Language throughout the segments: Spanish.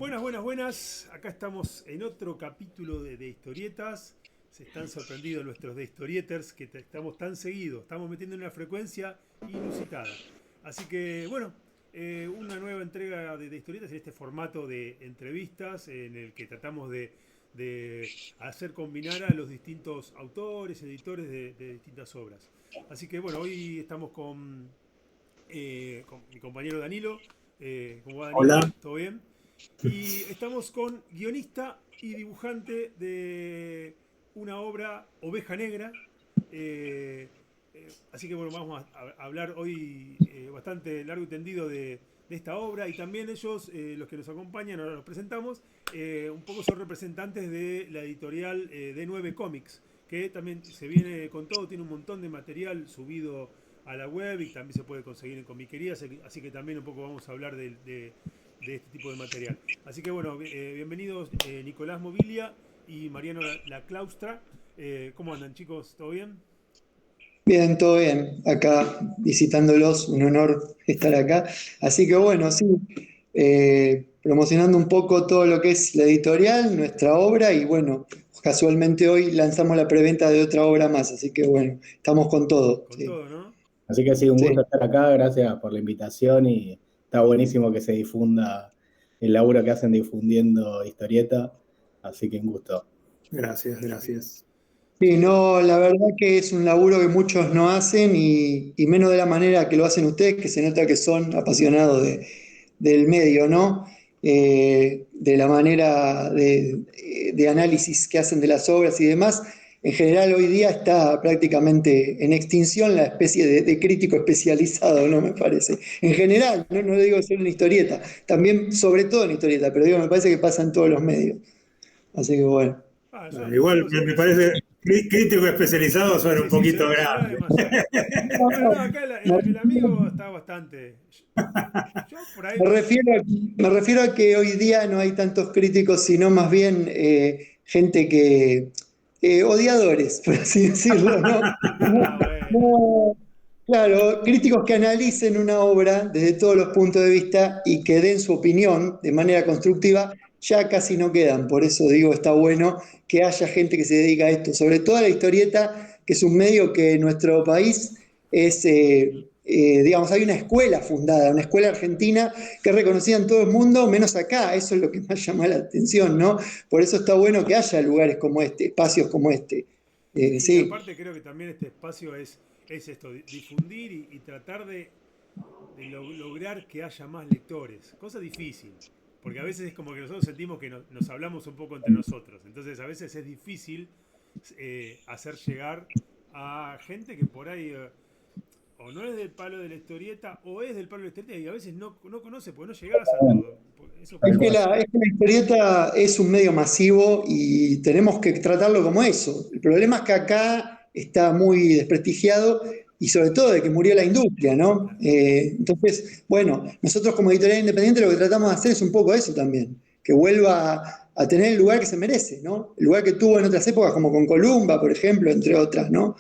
Buenas, buenas, buenas. Acá estamos en otro capítulo de historietas. Se están sorprendidos nuestros de historieters que estamos tan seguidos. Estamos metiendo en una frecuencia inusitada. Así que, bueno, una nueva entrega de historietas en este formato de entrevistas en el que tratamos de hacer combinar a los distintos autores, editores de distintas obras. Así que, bueno, hoy estamos con mi compañero Danilo. ¿Cómo va, Danilo? Hola. ¿Todo bien? Y estamos con guionista y dibujante de una obra, Oveja Negra. Eh, Así que bueno, vamos a hablar hoy bastante largo y tendido de esta obra. Y también ellos, los que nos acompañan, ahora los presentamos, un poco son representantes de la editorial D9 Comics, que también se viene con todo, tiene un montón de material subido a la web y también se puede conseguir en comiquerías. Así que también un poco vamos a hablar de este tipo de material. Así que bueno, bienvenidos Nicolás Mobilia y Mariano La Claustra. ¿Cómo andan, chicos? ¿Todo bien? Bien, todo bien. Acá visitándolos, un honor estar acá. Así que bueno, sí, promocionando un poco todo lo que es la editorial, nuestra obra y bueno, casualmente hoy lanzamos la preventa de otra obra más, así que bueno, estamos con todo. Con Sí, todo, ¿no? Así que sí, un sí. gusto estar acá, gracias por la invitación y está buenísimo que se difunda el laburo que hacen difundiendo historieta, así que un gusto. Gracias, Bien. gracias. Sí, Che, no, la verdad que es un laburo que muchos no hacen y menos de la manera que lo hacen ustedes, que se nota que son apasionados del medio, ¿no? De la manera de análisis que hacen de las obras y demás. En general, hoy día está prácticamente en extinción la especie de crítico especializado, ¿no? Me parece. En general, no lo digo solo en historieta, también, sobre todo en historieta, pero digo, me parece que pasa en todos los medios. Así que bueno. yo Igual me siempre parece crítico especializado suena sí, un sí, poquito suena grande. demasiado. Bueno, no, acá el amigo está bastante. Yo por ahí. Me refiero a que hoy día no hay tantos críticos, sino más bien gente odiadores, por así decirlo, ¿no? Ah, bueno. No, claro, críticos que analicen una obra desde todos los puntos de vista y que den su opinión de manera constructiva, ya casi no quedan. Por eso digo, está bueno que haya gente que se dedica a esto, sobre todo a la historieta, que es un medio que en nuestro país es, digamos, hay una escuela fundada, una escuela argentina que es reconocida en todo el mundo, menos acá. Eso es lo que más llama la atención, ¿no? Por eso está bueno que haya lugares como este, espacios como este. Sí, y Sí. aparte creo que también este espacio es esto, difundir y tratar de lograr que haya más lectores. Cosa difícil, porque a veces es como que nosotros sentimos que nos hablamos un poco entre nosotros. Entonces a veces es difícil hacer llegar a gente que por ahí o no es del palo de la historieta o es del palo de la historieta y a veces no conoce, porque no llegás a todo. Eso Es pasa que, mucho. la historieta es un medio masivo y tenemos que tratarlo como eso. El problema es que acá está muy desprestigiado y sobre todo de que murió la industria, ¿no? Claro. Entonces, bueno, nosotros como editorial independiente lo que tratamos de hacer es un poco eso también, que vuelva a tener el lugar que se merece, ¿no? El lugar que tuvo en otras épocas, como con Columba, por ejemplo, entre otras, ¿no?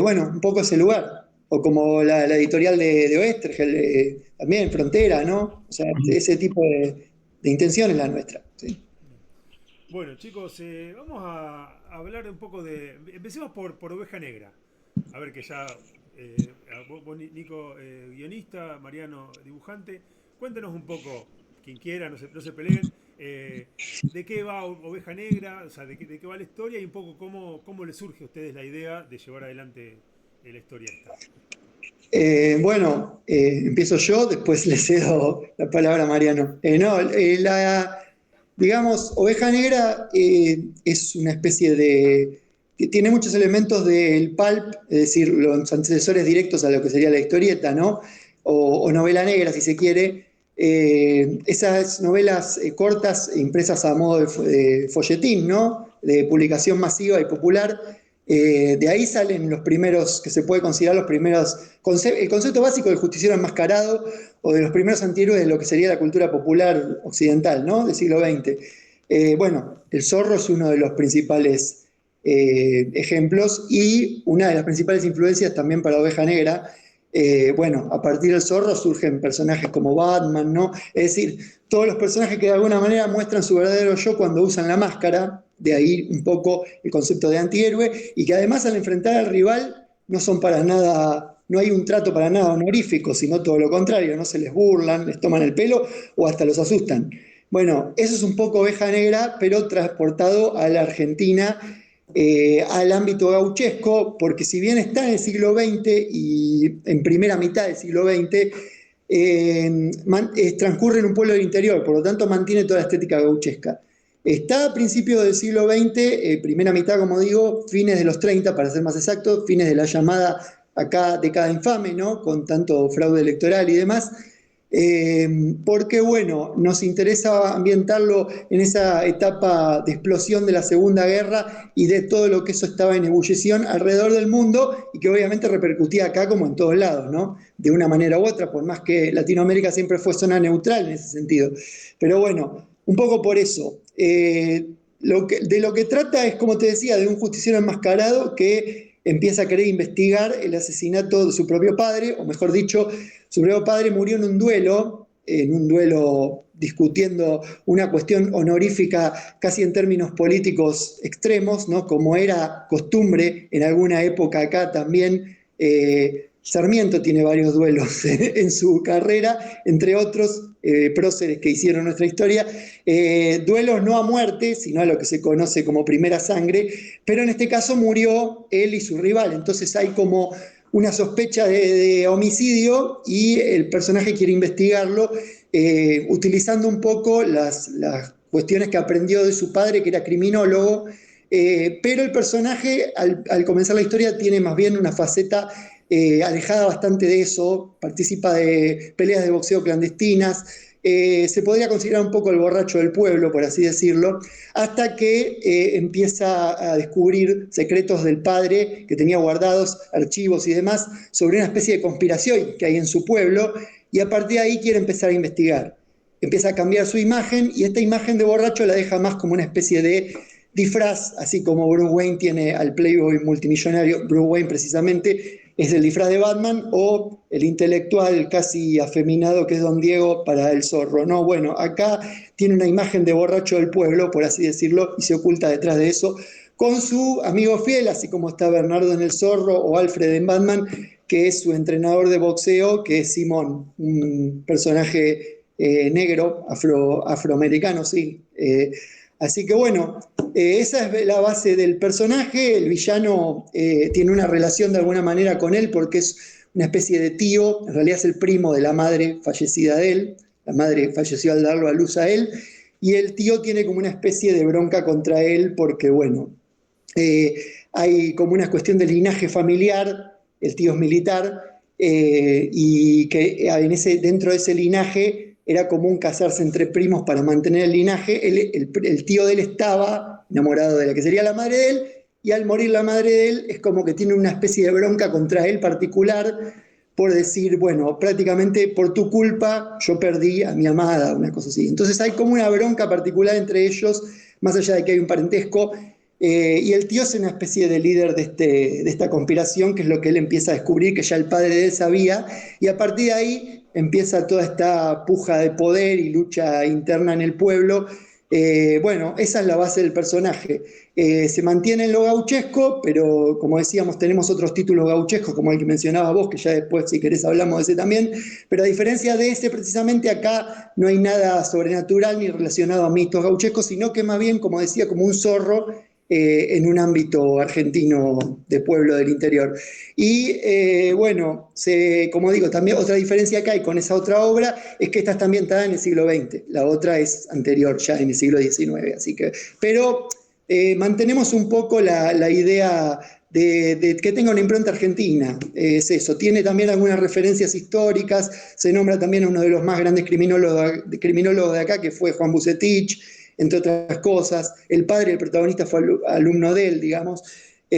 Bueno, un poco ese lugar. O como la editorial de Oestergel, también, Frontera, ¿no? O sea, ese tipo de intención es la nuestra. ¿Sí? Bueno, chicos, vamos a hablar un poco de. Empecemos por Oveja Negra. A ver, que ya. Vos, Nico, guionista, Mariano, dibujante. Cuéntenos un poco, quien quiera, no se peleen, de qué va Oveja Negra, o sea, de qué va la historia y un poco cómo les surge a ustedes la idea de llevar adelante la historia esta. Bueno, empiezo yo, después le cedo la palabra a Mariano. No, digamos, Oveja Negra es una especie que tiene muchos elementos del pulp, es decir, los antecesores directos a lo que sería la historieta, ¿no? O novela negra, si se quiere. Esas novelas cortas impresas a modo de folletín, ¿no? De publicación masiva y popular. De ahí salen los primeros, que se puede considerar los primeros, el concepto básico del justiciero enmascarado o de los primeros antihéroes de lo que sería la cultura popular occidental, ¿no? Del siglo XX. Bueno, el zorro es uno de los principales ejemplos y una de las principales influencias también para Oveja Negra. bueno, a partir del Zorro surgen personajes como Batman, ¿no? Es decir, todos los personajes que de alguna manera muestran su verdadero yo cuando usan la máscara, de ahí un poco el concepto de antihéroe, y que además al enfrentar al rival no son para nada, no hay un trato para nada honorífico, sino todo lo contrario, no se les burlan, les toman el pelo o hasta los asustan. Bueno, eso es un poco Oveja Negra, pero transportado a la Argentina, al ámbito gauchesco, porque si bien está en el siglo XX y en primera mitad del siglo XX, transcurre en un pueblo del interior, por lo tanto mantiene toda la estética gauchesca. Está a principios del siglo XX, primera mitad, como digo, fines de los 30, para ser más exacto, fines de la llamada acá década infame, ¿no? Con tanto fraude electoral y demás. Porque, bueno, nos interesa ambientarlo en esa etapa de explosión de la Segunda Guerra y de todo lo que eso estaba en ebullición alrededor del mundo y que obviamente repercutía acá como en todos lados, ¿no? De una manera u otra, por más que Latinoamérica siempre fue zona neutral en ese sentido. Pero bueno, un poco por eso. De lo que trata es, como te decía, de un justiciero enmascarado que empieza a querer investigar el asesinato de su propio padre, o mejor dicho, su propio padre murió en un duelo discutiendo una cuestión honorífica casi en términos políticos extremos, ¿no? Como era costumbre en alguna época acá también. Sarmiento tiene varios duelos en su carrera, entre otros próceres que hicieron nuestra historia, duelos no a muerte, sino a lo que se conoce como primera sangre, pero en este caso murió él y su rival, entonces hay como una sospecha de homicidio y el personaje quiere investigarlo, utilizando un poco las cuestiones que aprendió de su padre, que era criminólogo, pero el personaje al comenzar la historia tiene más bien una faceta alejada bastante de eso, participa de peleas de boxeo clandestinas, se podría considerar un poco el borracho del pueblo, por así decirlo, hasta que empieza a descubrir secretos del padre que tenía guardados, archivos y demás, sobre una especie de conspiración que hay en su pueblo, y a partir de ahí quiere empezar a investigar. Empieza a cambiar su imagen, y esta imagen de borracho la deja más como una especie de disfraz, así como Bruce Wayne tiene al playboy multimillonario. Bruce Wayne precisamente es el disfraz de Batman, o el intelectual casi afeminado que es Don Diego para el Zorro, ¿no? Bueno, acá tiene una imagen de borracho del pueblo, por así decirlo, y se oculta detrás de eso con su amigo fiel, así como está Bernardo en el Zorro o Alfred en Batman, que es su entrenador de boxeo, que es Simón, un personaje negro, afroamericano, sí. Así que bueno, esa es la base del personaje. El villano tiene una relación de alguna manera con él porque es una especie de tío, en realidad es el primo de la madre fallecida de él, la madre falleció al darlo a luz a él, y el tío tiene como una especie de bronca contra él porque, bueno, hay como una cuestión de linaje familiar, el tío es militar, y que dentro de ese linaje era común casarse entre primos para mantener el linaje. El tío de él estaba enamorado de la que sería la madre de él, y al morir la madre de él es como que tiene una especie de bronca contra él particular por decir, bueno, prácticamente por tu culpa yo perdí a mi amada, una cosa así. Entonces hay como una bronca particular entre ellos, más allá de que hay un parentesco, y el tío es una especie de líder de esta conspiración, que es lo que él empieza a descubrir, que ya el padre de él sabía, y a partir de ahí empieza toda esta puja de poder y lucha interna en el pueblo. Bueno, esa es la base del personaje. Se mantiene en lo gauchesco, pero como decíamos, tenemos otros títulos gauchescos, como el que mencionabas vos, que ya después, si querés, hablamos de ese también. Pero a diferencia de ese, precisamente acá no hay nada sobrenatural ni relacionado a mitos gauchescos, sino que más bien, como decía, como un zorro en un ámbito argentino de pueblo del interior. Y bueno, como digo, también otra diferencia que hay con esa otra obra es que esta está ambientada en el siglo XX, la otra es anterior, ya en el siglo XIX, así que, pero mantenemos un poco la idea de que tenga una impronta argentina, es eso. Tiene también algunas referencias históricas, se nombra también a uno de los más grandes criminólogos de acá, que fue Juan Bucetich, entre otras cosas. El padre del protagonista fue alumno de él, digamos.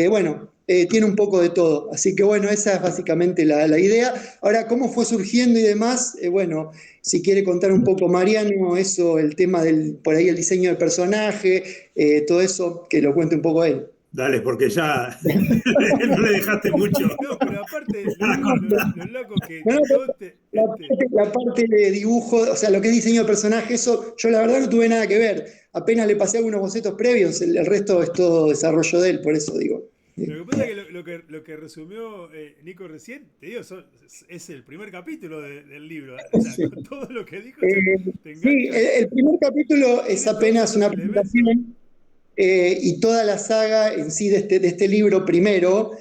Bueno, tiene un poco de todo. Así que bueno, esa es básicamente la idea. Ahora, ¿cómo fue surgiendo y demás? Bueno, si quiere contar un poco Mariano, eso, el tema por ahí el diseño del personaje, todo eso, que lo cuente un poco él. Dale, porque ya no le dejaste mucho. No, pero aparte, lo loco que No, no, todo la parte de dibujo, o sea, lo que es diseño de personaje, eso yo la verdad no tuve nada que ver. Apenas le pasé algunos bocetos previos, el resto es todo desarrollo de él, por eso digo. Lo que pasa es que lo que resumió Nico recién, te digo, es el primer capítulo del libro. O sea, Sí. con todo lo que dijo, te Sí, engancha. el primer capítulo es Tiene apenas todos una esos elementos. presentación y toda la saga en sí de este libro primero,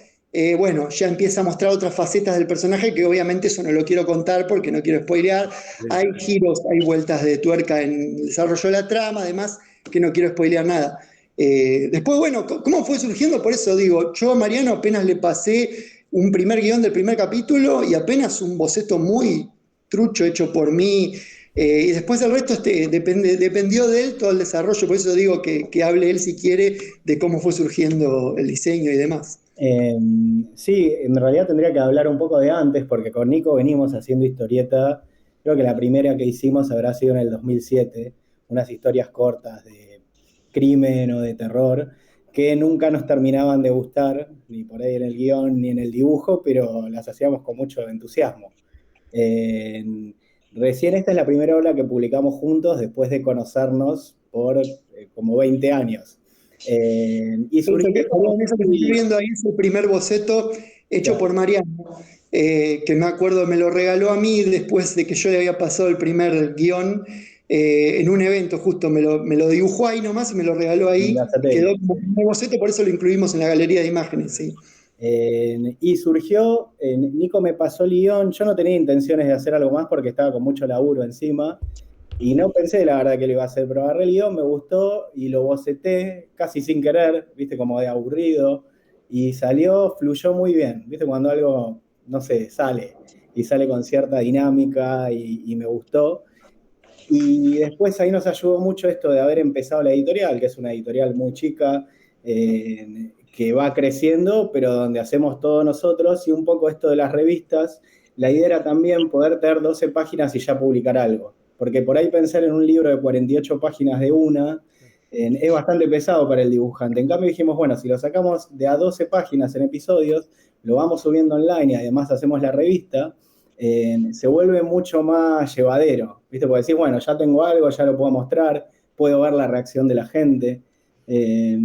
bueno, ya empieza a mostrar otras facetas del personaje que obviamente eso no lo quiero contar porque no quiero spoilear. Hay giros, hay vueltas de tuerca en el desarrollo de la trama, además que no quiero spoilear nada. Después, bueno, ¿cómo fue surgiendo? Por eso digo, yo a Mariano apenas le pasé un primer guión del primer capítulo y apenas un boceto muy trucho hecho por mí. Y después el resto dependió de él todo el desarrollo, por eso digo que hable él si quiere de cómo fue surgiendo el diseño y demás. Eh, sí, en realidad tendría que hablar un poco de antes, porque con Nico venimos haciendo historieta. Creo que la primera que hicimos habrá sido en el 2007, unas historias cortas de crimen o de terror, que nunca nos terminaban de gustar, ni por ahí en el guión ni en el dibujo, pero las hacíamos con mucho entusiasmo. Eh, Recién esta es la primera obra que publicamos juntos después de conocernos por como 20 años. Y surgió... Eso que estoy viendo ahí es el primer boceto hecho por Mariano, que me acuerdo me lo regaló a mí después de que yo le había pasado el primer guión en un evento, justo me lo dibujó ahí nomás y me lo regaló ahí, y quedó como primer boceto, por eso lo incluimos en la galería de imágenes, sí. Y surgió, Nico me pasó el guión, yo no tenía intenciones de hacer algo más porque estaba con mucho laburo encima, y no pensé la verdad que lo iba a hacer, pero agarré el guión, me gustó y lo boceté casi sin querer, viste, como de aburrido, y salió, fluyó muy bien, viste, cuando algo, no sé, sale, y sale con cierta dinámica y me gustó. Y después ahí nos ayudó mucho esto de haber empezado la editorial, que es una editorial muy chica, que va creciendo, pero donde hacemos todo nosotros, y un poco esto de las revistas, la idea era también poder tener 12 páginas y ya publicar algo, porque por ahí pensar en un libro de 48 páginas de una, es bastante pesado para el dibujante. En cambio dijimos, bueno, si lo sacamos de a 12 páginas en episodios, lo vamos subiendo online y además hacemos la revista, se vuelve mucho más llevadero, ¿viste? Porque decís, bueno, ya tengo algo, ya lo puedo mostrar, puedo ver la reacción de la gente. Eh,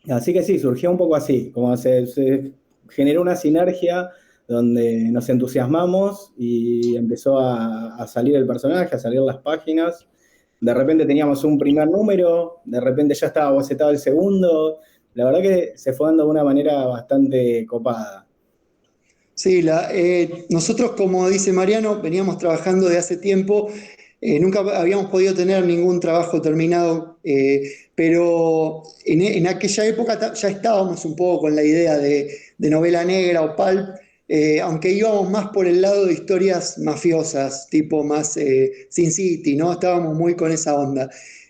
Así que sí, surgió un poco así, como se generó una sinergia donde nos entusiasmamos y empezó a salir el personaje, a salir las páginas. De repente teníamos un primer número, de repente ya estaba bocetado el segundo. La verdad que se fue dando de una manera bastante copada. Sí, nosotros, como dice Mariano, veníamos trabajando de hace tiempo, nunca habíamos podido tener ningún trabajo terminado, pero en aquella época ya estábamos un poco con la idea de novela negra o pulp, aunque íbamos más por el lado de historias mafiosas, tipo más Sin City, ¿no? Estábamos muy con esa onda.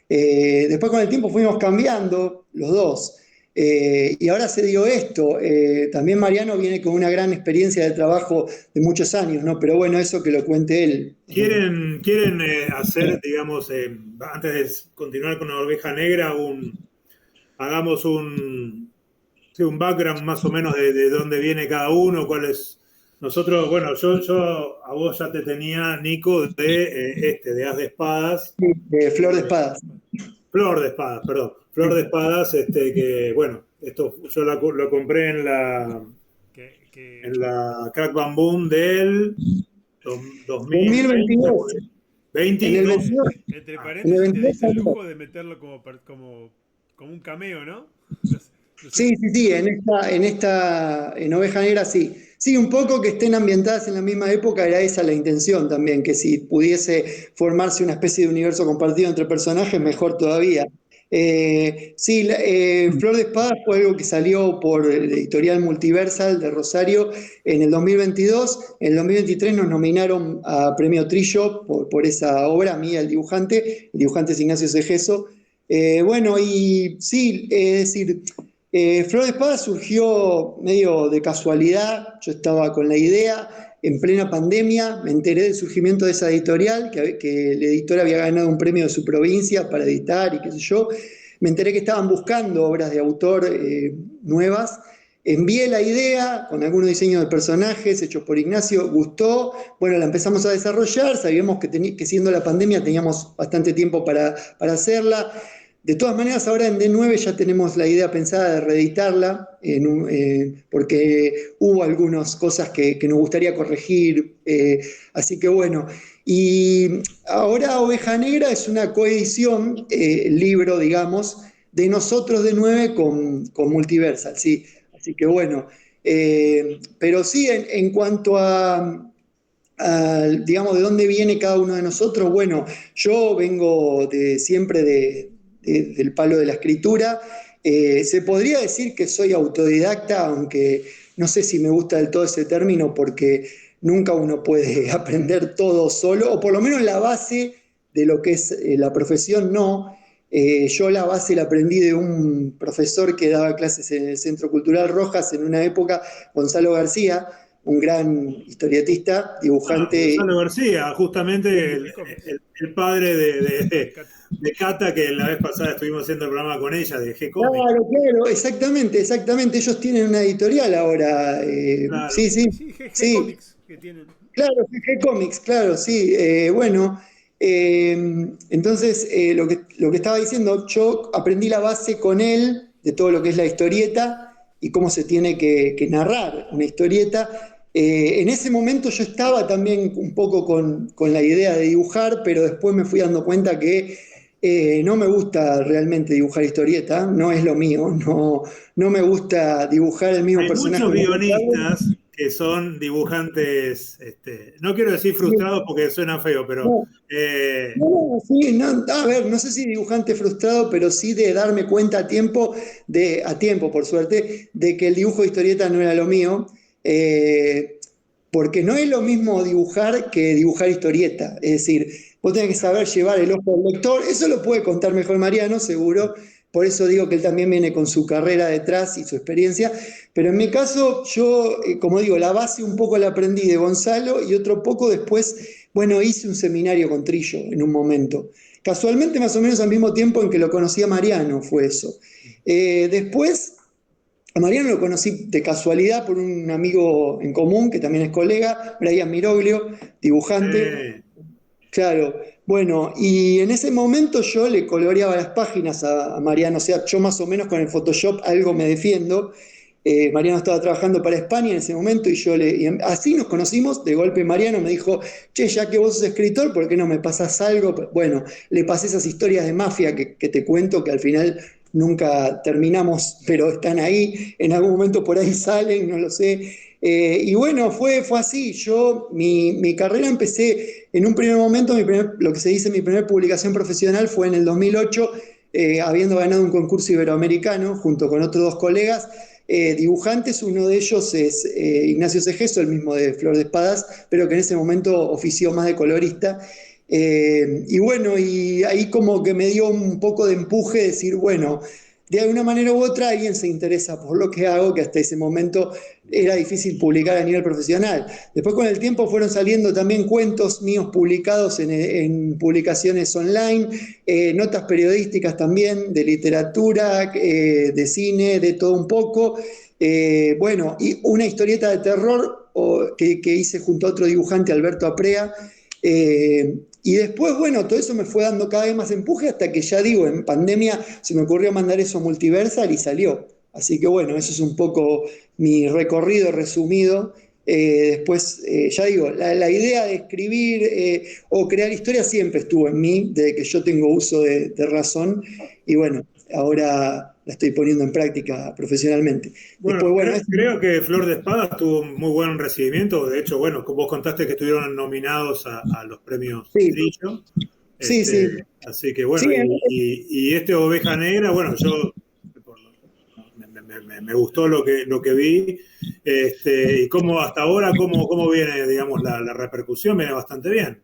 Después con el tiempo fuimos cambiando los dos. Y ahora se dio esto. También Mariano viene con una gran experiencia de trabajo de muchos años, ¿no? Pero bueno, eso que lo cuente él. ¿Quieren hacer, digamos, antes de continuar con la oveja negra, hagamos sí, un background más o menos de dónde viene cada uno, cuál es... Nosotros, bueno, yo a vos ya te tenía, Nico, de As de Espadas. Flor de Espadas. Flor de Espadas, perdón. Flor de Espadas, que, bueno, esto yo lo compré en en la Crack Bam Boom del 2022. 22. Entre paréntesis, te dice el lujo de meterlo como un cameo, ¿no? No sé. Sí, en Oveja Negra sí. Sí, un poco que estén ambientadas en la misma época, era esa la intención también, que si pudiese formarse una especie de universo compartido entre personajes, mejor todavía. Sí, Flor de Espada fue algo que salió por el editorial Multiversal de Rosario en el 2022. En el 2023 nos nominaron a Premio Trillo por esa obra, a mí, el dibujante es Ignacio Segeso. Bueno, y sí, es decir, Flor de Espada surgió medio de casualidad, yo estaba con la idea, en plena pandemia me enteré del surgimiento de esa editorial, que el editor había ganado un premio de su provincia para editar y qué sé yo. me enteré que estaban buscando obras de autor nuevas. Envié la idea con algunos diseños de personajes hechos por Ignacio, gustó, bueno, la empezamos a desarrollar, sabíamos que siendo la pandemia teníamos bastante tiempo para hacerla. De todas maneras, ahora en D9 ya tenemos la idea pensada de reeditarla, porque hubo algunas cosas que nos gustaría corregir, así que bueno. Y ahora Oveja Negra es una coedición, libro, digamos, de nosotros D9 con Multiversal, ¿sí? Así que bueno, pero sí, en cuanto digamos, de dónde viene cada uno de nosotros, bueno, yo vengo siempre del palo de la escritura. Se podría decir que soy autodidacta, aunque no sé si me gusta del todo ese término, porque nunca uno puede aprender todo solo, o por lo menos la base de lo que es la profesión no. Yo la base la aprendí de un profesor que daba clases en el Centro Cultural Rojas en una época, Gonzalo García, un gran historietista, dibujante. Gonzalo García, justamente el padre de Cata, que la vez pasada estuvimos haciendo el programa con ella, de G-Comics. Claro, exactamente. Ellos tienen una editorial ahora. Claro. Sí. G-Comics que tienen. Claro, G-Comics, claro, sí. Bueno, entonces lo que estaba diciendo, yo aprendí la base con él de todo lo que es la historieta y cómo se tiene que narrar una historieta. En ese momento yo estaba también un poco con la idea de dibujar, pero después me fui dando cuenta que no me gusta realmente dibujar historieta, no es lo mío, no me gusta dibujar el mismo personaje. Hay muchos guionistas que son dibujantes, no quiero decir frustrados porque suena feo, pero... a ver, no sé si dibujante frustrado, pero sí de darme cuenta a tiempo, por suerte, de que el dibujo de historieta no era lo mío, porque no es lo mismo dibujar que dibujar historieta, es decir, vos tenés que saber llevar el ojo del lector, eso lo puede contar mejor Mariano, seguro. Por eso digo que él también viene con su carrera detrás y su experiencia. Pero en mi caso, yo, como digo, la base un poco la aprendí de Gonzalo y otro poco después, bueno, hice un seminario con Trillo en un momento. Casualmente, más o menos al mismo tiempo en que lo conocí a Mariano, fue eso. Después, a Mariano lo conocí de casualidad por un amigo en común, que también es colega, Brian Miroglio, dibujante. Claro, bueno, y en ese momento yo le coloreaba las páginas a Mariano, o sea, yo más o menos con el Photoshop algo me defiendo. Mariano estaba trabajando para España en ese momento y así nos conocimos. De golpe Mariano me dijo, che, ya que vos sos escritor, ¿por qué no me pasás algo? Bueno, le pasé esas historias de mafia que te cuento, que al final nunca terminamos, pero están ahí, en algún momento por ahí salen, no lo sé. Y bueno, fue así. Mi carrera empecé en un primer momento, lo que se dice mi primera publicación profesional fue en el 2008, habiendo ganado un concurso iberoamericano junto con otros 2 colegas dibujantes. Uno de ellos es Ignacio Segeso, el mismo de Flor de Espadas, pero que en ese momento ofició más de colorista. Y bueno, y ahí como que me dio un poco de empuje decir, bueno, de alguna manera u otra alguien se interesa por lo que hago, que hasta ese momento era difícil publicar a nivel profesional. Después con el tiempo fueron saliendo también cuentos míos publicados en publicaciones online, notas periodísticas también, de literatura, de cine, de todo un poco. Bueno, y una historieta de terror que hice junto a otro dibujante, Alberto Aprea. Y después, bueno, todo eso me fue dando cada vez más empuje hasta que ya digo, en pandemia se me ocurrió mandar eso a Multiversal y salió. Así que bueno, eso es un poco mi recorrido resumido. Después, ya digo, la idea de escribir o crear historias siempre estuvo en mí, desde que yo tengo uso de razón. Y bueno, ahora la estoy poniendo en práctica profesionalmente. Bueno, después, creo que Flor de Espadas tuvo un muy buen recibimiento. De hecho, bueno, vos contaste que estuvieron nominados a los premios Trillo. Sí. Así que bueno, y Oveja Negra, bueno, yo me gustó lo que vi. Y cómo hasta ahora, cómo viene, digamos, la repercusión, viene bastante bien.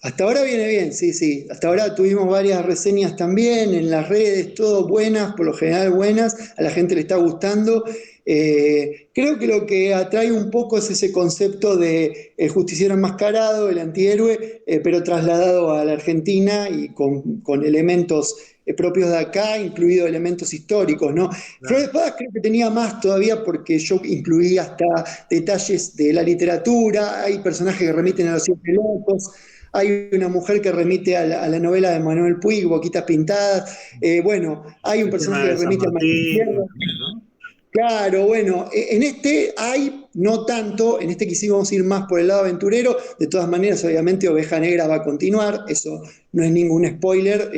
Hasta ahora viene bien, sí. Hasta ahora tuvimos varias reseñas también en las redes, todo buenas, por lo general buenas, a la gente le está gustando. Creo que lo que atrae un poco es ese concepto de el justiciero enmascarado, el antihéroe, pero trasladado a la Argentina y con elementos propios de acá, incluido elementos históricos, ¿no? Flor de Espadas creo que tenía más todavía porque yo incluí hasta detalles de la literatura, hay personajes que remiten a los Siete Locos, hay una mujer que remite a la novela de Manuel Puig, Boquitas Pintadas, bueno, hay un El tema personaje que de San remite a Manuel Martín, Izquierdo. ¿no? Claro, bueno, en este hay, no tanto, en este quisimos ir más por el lado aventurero, de todas maneras, obviamente Oveja Negra va a continuar, eso no es ningún spoiler,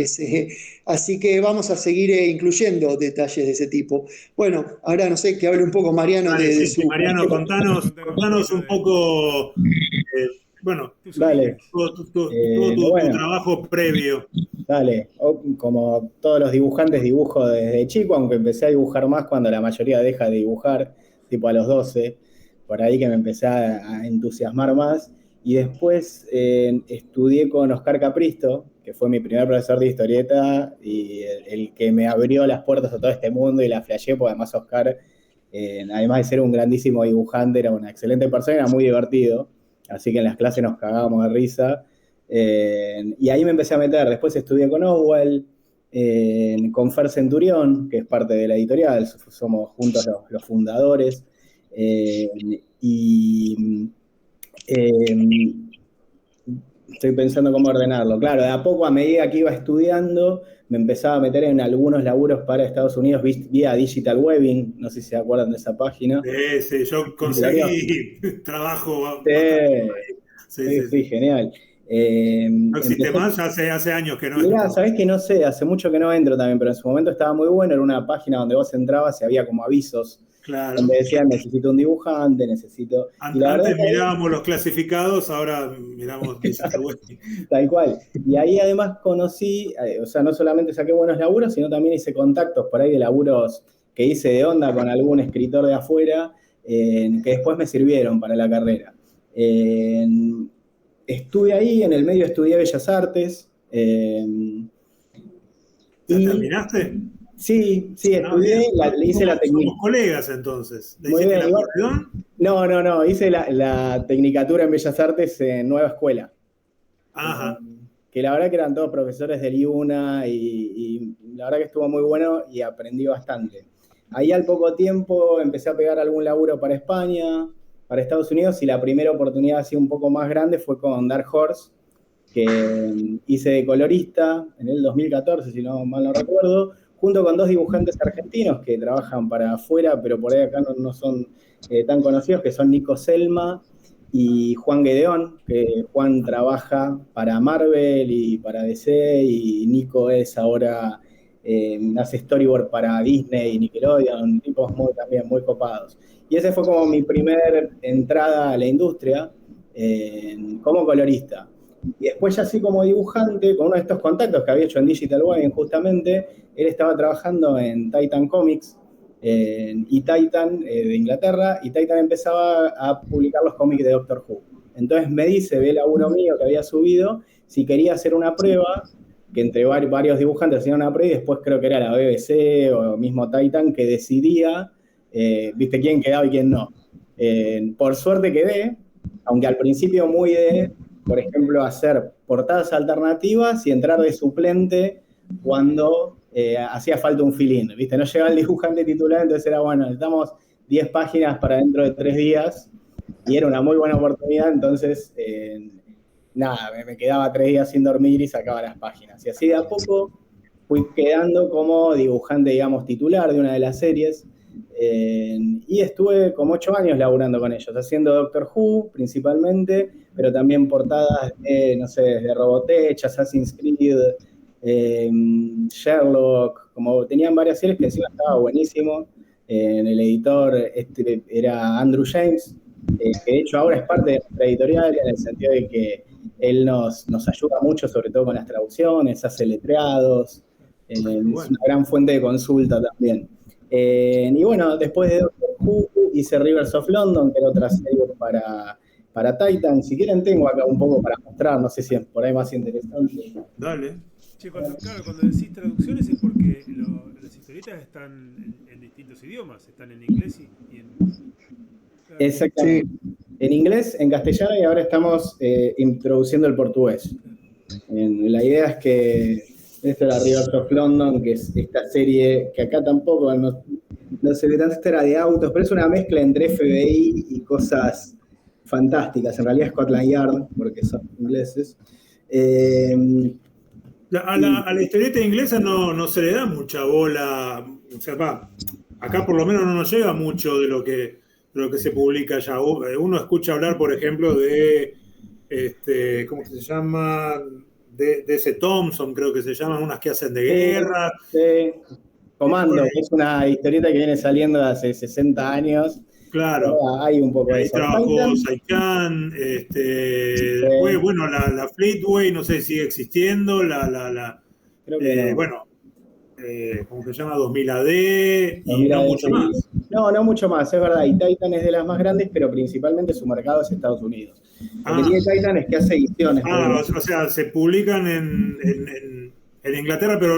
así que vamos a seguir incluyendo detalles de ese tipo. Bueno, ahora no sé, que hable un poco Mariano Dale, de sí, su... sí, Mariano, contanos un poco, bueno, tus Dale. orígenes. todo tu Bueno, trabajo previo. dale. Como todos los dibujantes dibujo desde chico, aunque empecé a dibujar más cuando la mayoría deja de dibujar, tipo a los 12, por ahí que me empecé a entusiasmar más. Y después estudié con Oscar Capristo, que fue mi primer profesor de historieta y el que me abrió las puertas a todo este mundo y la flasheé, porque además Oscar, además de ser un grandísimo dibujante, era una excelente persona, era muy divertido. Así que en las clases nos cagábamos de risa. Y ahí me empecé a meter. Después estudié con Oswald, con Fer Centurión, que es parte de la editorial, somos juntos los fundadores. Y estoy pensando cómo ordenarlo. Claro, de a poco, a medida que iba estudiando, me empezaba a meter en algunos laburos para Estados Unidos vía Digital Webbing. No sé si se acuerdan de esa página. Sí, yo conseguí trabajo bastante por ahí. Sí, genial. No existe más, hace años que no Mirá, entro. sabés que no sé, hace mucho que no entro también, pero en su momento estaba muy bueno, era una página donde vos entrabas y había como avisos, Claro. donde decían necesito un dibujante, necesito... Y la verdad Antes que ahí, mirábamos los clasificados, ahora miramos Digital Web. tal cual. Y ahí además conocí, o sea, no solamente saqué buenos laburos, sino también hice contactos por ahí de laburos que hice de onda con algún escritor de afuera, que después me sirvieron para la carrera. Estuve ahí, en el medio estudié Bellas Artes. ¿Ya Y terminaste? sí, No, estudié, bien. hice la técnica. Somos colegas entonces. ¿Le Muy hiciste bien, la igual. acordeón? No, hice la tecnicatura en Bellas Artes en Nueva Escuela. Ajá. Que la verdad que eran todos profesores del IUNA y la verdad que estuvo muy bueno y aprendí bastante. Ahí al poco tiempo empecé a pegar algún laburo para España, para Estados Unidos, y la primera oportunidad así un poco más grande fue con Dark Horse, que hice de colorista en el 2014, si no mal no recuerdo, junto con dos dibujantes argentinos que trabajan para afuera, pero por ahí acá no son tan conocidos, que son Nico Selma y Juan Gedeón, que Juan trabaja para Marvel y para DC, y Nico es ahora, hace storyboard para Disney y Nickelodeon, tipos también muy copados. Y ese fue como mi primer entrada a la industria como colorista. Y después ya así como dibujante, con uno de estos contactos que había hecho en Digital Wave justamente, él estaba trabajando en Titan Comics, y Titan de Inglaterra, y Titan empezaba a publicar los cómics de Doctor Who. Entonces me dice, ve el laburo mío que había subido, si quería hacer una prueba, que entre varios dibujantes hacían una prueba, y después creo que era la BBC o mismo Titan que decidía, viste, quién quedaba y quién no. Por suerte quedé, aunque al principio muy de, por ejemplo, hacer portadas alternativas y entrar de suplente cuando hacía falta un fill-in, ¿viste? No llegaba el dibujante titular, entonces era, bueno, necesitamos 10 páginas para dentro de 3 días, y era una muy buena oportunidad, entonces, nada, me quedaba 3 días sin dormir y sacaba las páginas. Y así de a poco fui quedando como dibujante, digamos, titular de una de las series, y estuve como 8 años laburando con ellos, haciendo Doctor Who principalmente, pero también portadas de, no sé, de Robotech, Assassin's Creed, Sherlock, como tenían varias series que encima estaba buenísimo. El editor era Andrew James, que de hecho ahora es parte de nuestra editorial, en el sentido de que él nos ayuda mucho, sobre todo con las traducciones, hace letreados, es una gran fuente de consulta también. Y bueno, después de Doctor Who hice Rivers of London, que era otra serie para Titan. Si quieren tengo acá un poco para mostrar, no sé si es por ahí más interesante. Dale. Che, cuando decís traducciones es porque las historietas están en distintos idiomas, están en inglés y en... Claro. Exactamente. Sí. En inglés, en castellano, y ahora estamos introduciendo el portugués. La idea es que Esto era Rivers of London, que es esta serie que acá tampoco no se ve tanto, esta era de autos, pero es una mezcla entre FBI y cosas fantásticas. En realidad es Scotland Yard, porque son ingleses. A la historieta inglesa no se le da mucha bola. O sea, acá por lo menos no nos llega mucho de lo que se publica allá. Uno escucha hablar, por ejemplo, de ¿cómo que se llama? De ese Thompson, creo que se llaman, unas que hacen de guerra. Sí. Comando, que es una historieta que viene saliendo de hace 60 años. Claro. Hay un poco de ahí eso. trabajó Saikan, después, bueno, la Fleetway, no sé si sigue existiendo, Creo que no. bueno, ¿cómo se llama? 2000 AD, y 2000 no AD, mucho sí. más. No mucho más, es verdad. Y Titan es de las más grandes, pero principalmente su mercado es Estados Unidos. Lo que tiene Titan es que hace ediciones. O sea, se publican en Inglaterra, pero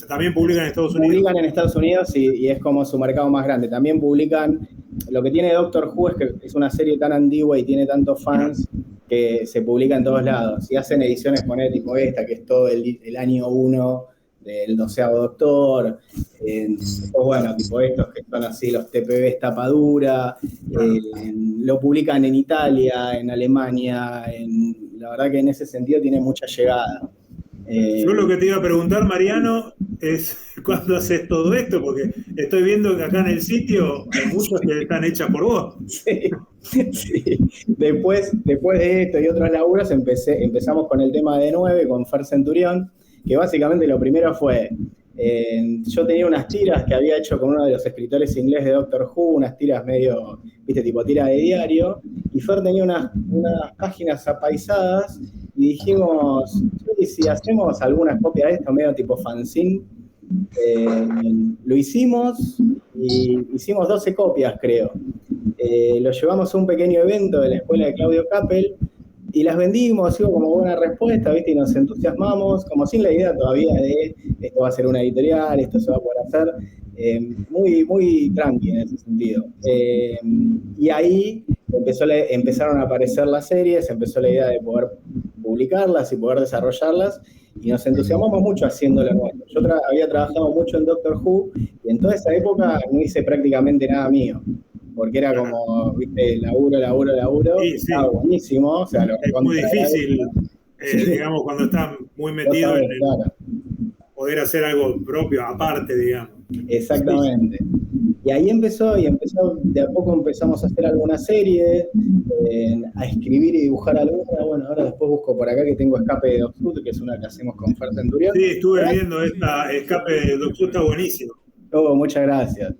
también publican en Estados Unidos. Publican en Estados Unidos y es como su mercado más grande. También publican, lo que tiene Doctor Who es que es una serie tan antigua y tiene tantos fans que se publica en todos lados. Y hacen ediciones, poner tipo esta, que es todo el año 1 del 12º Doctor. Pues bueno, tipo estos que son así, los TPB tapadura. Lo publican en Italia, en Alemania. La verdad que en ese sentido tiene mucha llegada. Yo lo que te iba a preguntar, Mariano, es ¿cuándo haces todo esto? Porque estoy viendo que acá en el sitio hay muchas que están hechas por vos. Sí. Después de esto y otros laburos empezamos con el tema de 9, con Fer Centurión, que básicamente lo primero fue, yo tenía unas tiras que había hecho con uno de los escritores ingleses de Doctor Who, unas tiras medio, viste, tipo tira de diario, y Fer tenía unas páginas apaisadas, y dijimos, si hacemos algunas copias de esto, medio tipo fanzine, lo hicimos, y hicimos 12 copias, creo. Lo llevamos a un pequeño evento de la escuela de Claudio Capel, y las vendimos, hubo como buena respuesta, ¿viste? Y nos entusiasmamos, como sin la idea todavía de esto va a ser una editorial, esto se va a poder hacer, muy, muy tranqui en ese sentido. Y ahí empezaron a aparecer las series, empezó la idea de poder publicarlas y poder desarrollarlas, y nos entusiasmamos mucho haciéndolo nuestro. Yo había trabajado mucho en Doctor Who, y en toda esa época no hice prácticamente nada mío. Porque era como, viste, laburo. Sí. Estaba buenísimo. O sea, es muy difícil, digamos, cuando estás muy metido en poder hacer algo propio, aparte, digamos. Exactamente. Y ahí empezó, de a poco empezamos a hacer alguna serie, a escribir y dibujar alguna. Bueno, ahora después busco por acá que tengo Escape de Doc Sud, que es una que hacemos con Fer Centurión. Sí, estuve viendo esta Escape de Doc Sud, está buenísimo. Oh, muchas gracias.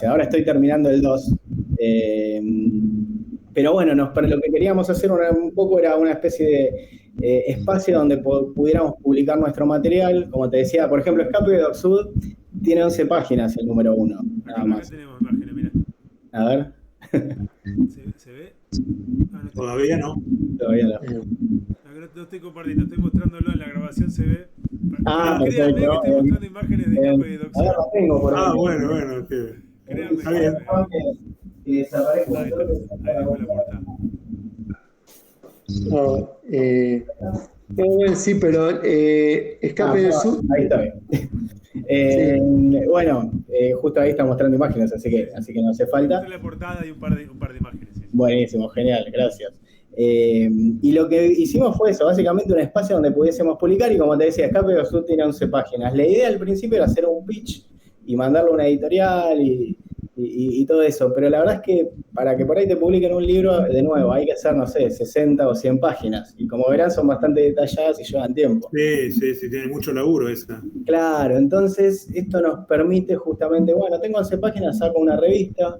Ahora estoy terminando el 2. Pero bueno, lo que queríamos hacer un poco era una especie de espacio donde pudiéramos publicar nuestro material. Como te decía, por ejemplo, Escape de Doc Sud tiene 11 páginas, el número 1. Nada más. Acá tenemos imágenes, mirá. A ver. ¿Se ve? Todavía no. Todavía no. No estoy compartiendo, estoy mostrándolo en la grabación, se ve. Perfecto. Que estoy mostrando imágenes de Escape de Doc Sud. Ahora lo tengo por ahí. Bueno. Está bien. Que desaparezca. Ahí dejo la portada. Sí, pero Escape del Sur. Ahí está bien. Bueno, justo ahí está mostrando imágenes, así que no hace falta. La portada y un par de imágenes. Sí. Buenísimo, genial, gracias. Y lo que hicimos fue eso, básicamente un espacio donde pudiésemos publicar, y como te decía, Escape del Sur tiene 11 páginas. La idea al principio era hacer un pitch y mandarlo a una editorial y todo eso, pero la verdad es que para que por ahí te publiquen un libro, de nuevo, hay que hacer, no sé, 60 o 100 páginas, y como verán son bastante detalladas y llevan tiempo. Sí, tiene mucho laburo esa. Claro, entonces esto nos permite justamente, bueno, tengo 11 páginas, saco una revista,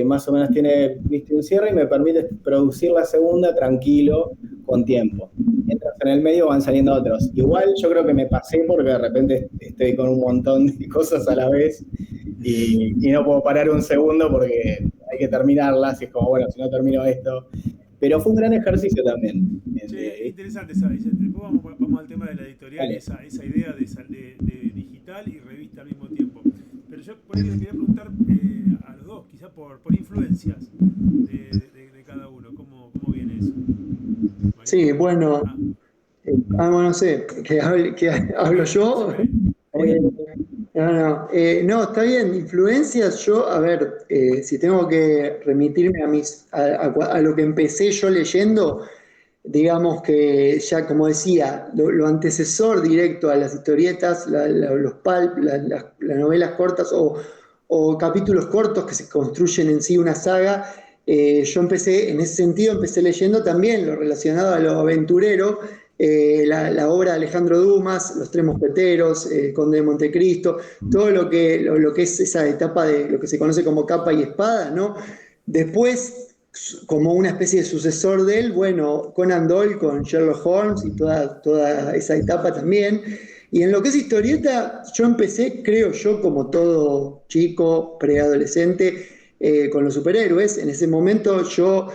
más o menos tiene, viste, un cierre, y me permite producir la segunda tranquilo, con tiempo. Mientras en el medio van saliendo otros. Igual yo creo que me pasé porque de repente estoy con un montón de cosas a la vez y no puedo parar un segundo porque hay que terminarlas, y es como, bueno, si no termino esto. Pero fue un gran ejercicio también. Sí, es interesante esa. Después vamos al tema de la editorial, esa idea de digital y revista al mismo tiempo. Pero yo por ahí les quería preguntar a los dos, quizás por influencias de cada uno, ¿cómo viene eso? Sí, bueno, Bueno, no sé, que hablo yo. No, está bien. Influencias, yo, a ver, si tengo que remitirme a lo que empecé yo leyendo, digamos que ya, como decía, lo antecesor directo a las historietas, los pulp, las novelas cortas o capítulos cortos que se construyen en sí una saga, yo empecé, en ese sentido, empecé leyendo también lo relacionado a lo aventurero, la obra de Alejandro Dumas, Los Tres Mosqueteros, Conde de Montecristo, todo lo que es esa etapa de lo que se conoce como capa y espada, ¿no? Después, como una especie de sucesor de él, bueno, Conan Doyle con Sherlock Holmes y toda esa etapa también. Y en lo que es historieta, yo empecé, creo yo, como todo chico, preadolescente, con los superhéroes. En ese momento yo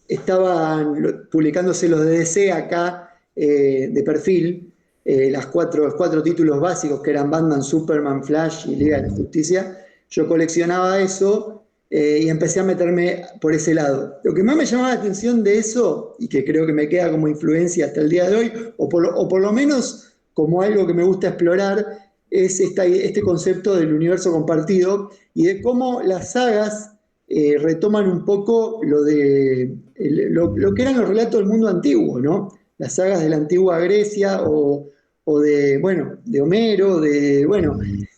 estaban publicándose los de DC acá de perfil, los cuatro títulos básicos que eran Batman, Superman, Flash y Liga de la Justicia. Yo coleccionaba eso y empecé a meterme por ese lado. Lo que más me llamaba la atención de eso, y que creo que me queda como influencia hasta el día de hoy, o por lo menos como algo que me gusta explorar, es este concepto del universo compartido y de cómo las sagas retoman un poco lo que eran los relatos del mundo antiguo, ¿no? Las sagas de la antigua Grecia o de Homero,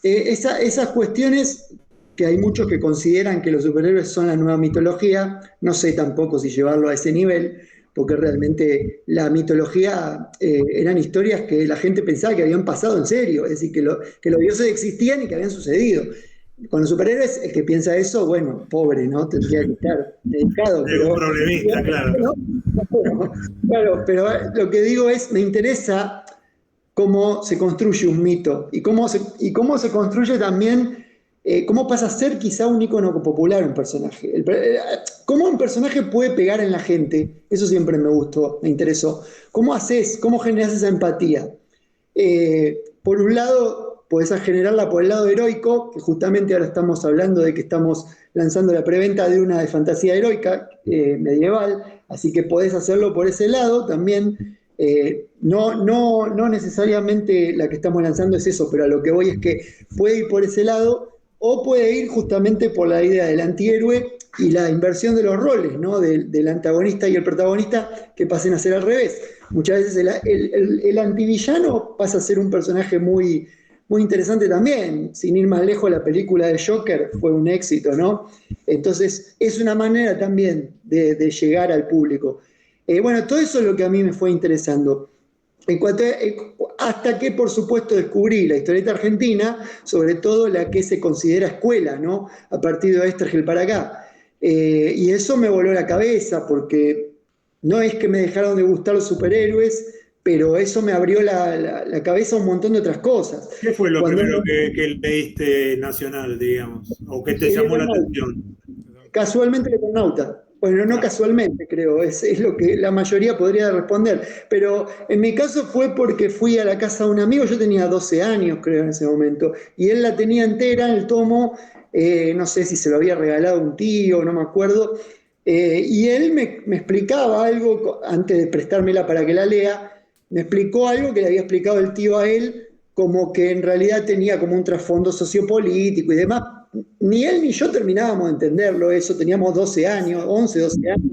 esas cuestiones que hay muchos que consideran que los superhéroes son la nueva mitología. No sé tampoco si llevarlo a ese nivel, porque realmente la mitología eran historias que la gente pensaba que habían pasado en serio, es decir, que los dioses existían y que habían sucedido. Con los superhéroes, el que piensa eso, bueno, pobre, ¿no? Tendría que estar dedicado. Es un problemista, claro. Claro, pero lo que digo es, me interesa cómo se construye un mito y cómo se construye también, cómo pasa a ser quizá un ícono popular un personaje. Cómo un personaje puede pegar en la gente, eso siempre me gustó, me interesó. ¿Cómo generas esa empatía? Por un lado, podés generarla por el lado heroico, que justamente ahora estamos hablando de que estamos lanzando la preventa de una de fantasía heroica medieval, así que podés hacerlo por ese lado también. No necesariamente la que estamos lanzando es eso, pero a lo que voy es que puede ir por ese lado o puede ir justamente por la idea del antihéroe y la inversión de los roles, ¿no? Del antagonista y el protagonista, que pasen a ser al revés. Muchas veces el antivillano pasa a ser un personaje muy, muy interesante también. Sin ir más lejos, la película de Joker fue un éxito, ¿no? Entonces es una manera también de llegar al público. Todo eso es lo que a mí me fue interesando. Hasta que, por supuesto, descubrí la historieta argentina, sobre todo la que se considera escuela, ¿no? A partir de Estergel para acá. Y eso me voló la cabeza, porque no es que me dejaron de gustar los superhéroes, pero eso me abrió la cabeza a un montón de otras cosas. ¿Qué fue lo primero que leíste nacional, digamos? ¿O que te llamó la atención? Casualmente, El Eternauta. Bueno, no casualmente, creo, es lo que la mayoría podría responder. Pero en mi caso fue porque fui a la casa de un amigo, yo tenía 12 años, creo, en ese momento, y él la tenía entera en el tomo, no sé si se lo había regalado un tío, no me acuerdo, y él me explicaba algo, antes de prestármela para que la lea, me explicó algo que le había explicado el tío a él, como que en realidad tenía como un trasfondo sociopolítico y demás. Ni él ni yo terminábamos de entenderlo, eso, teníamos 12 años, 11, 12 años,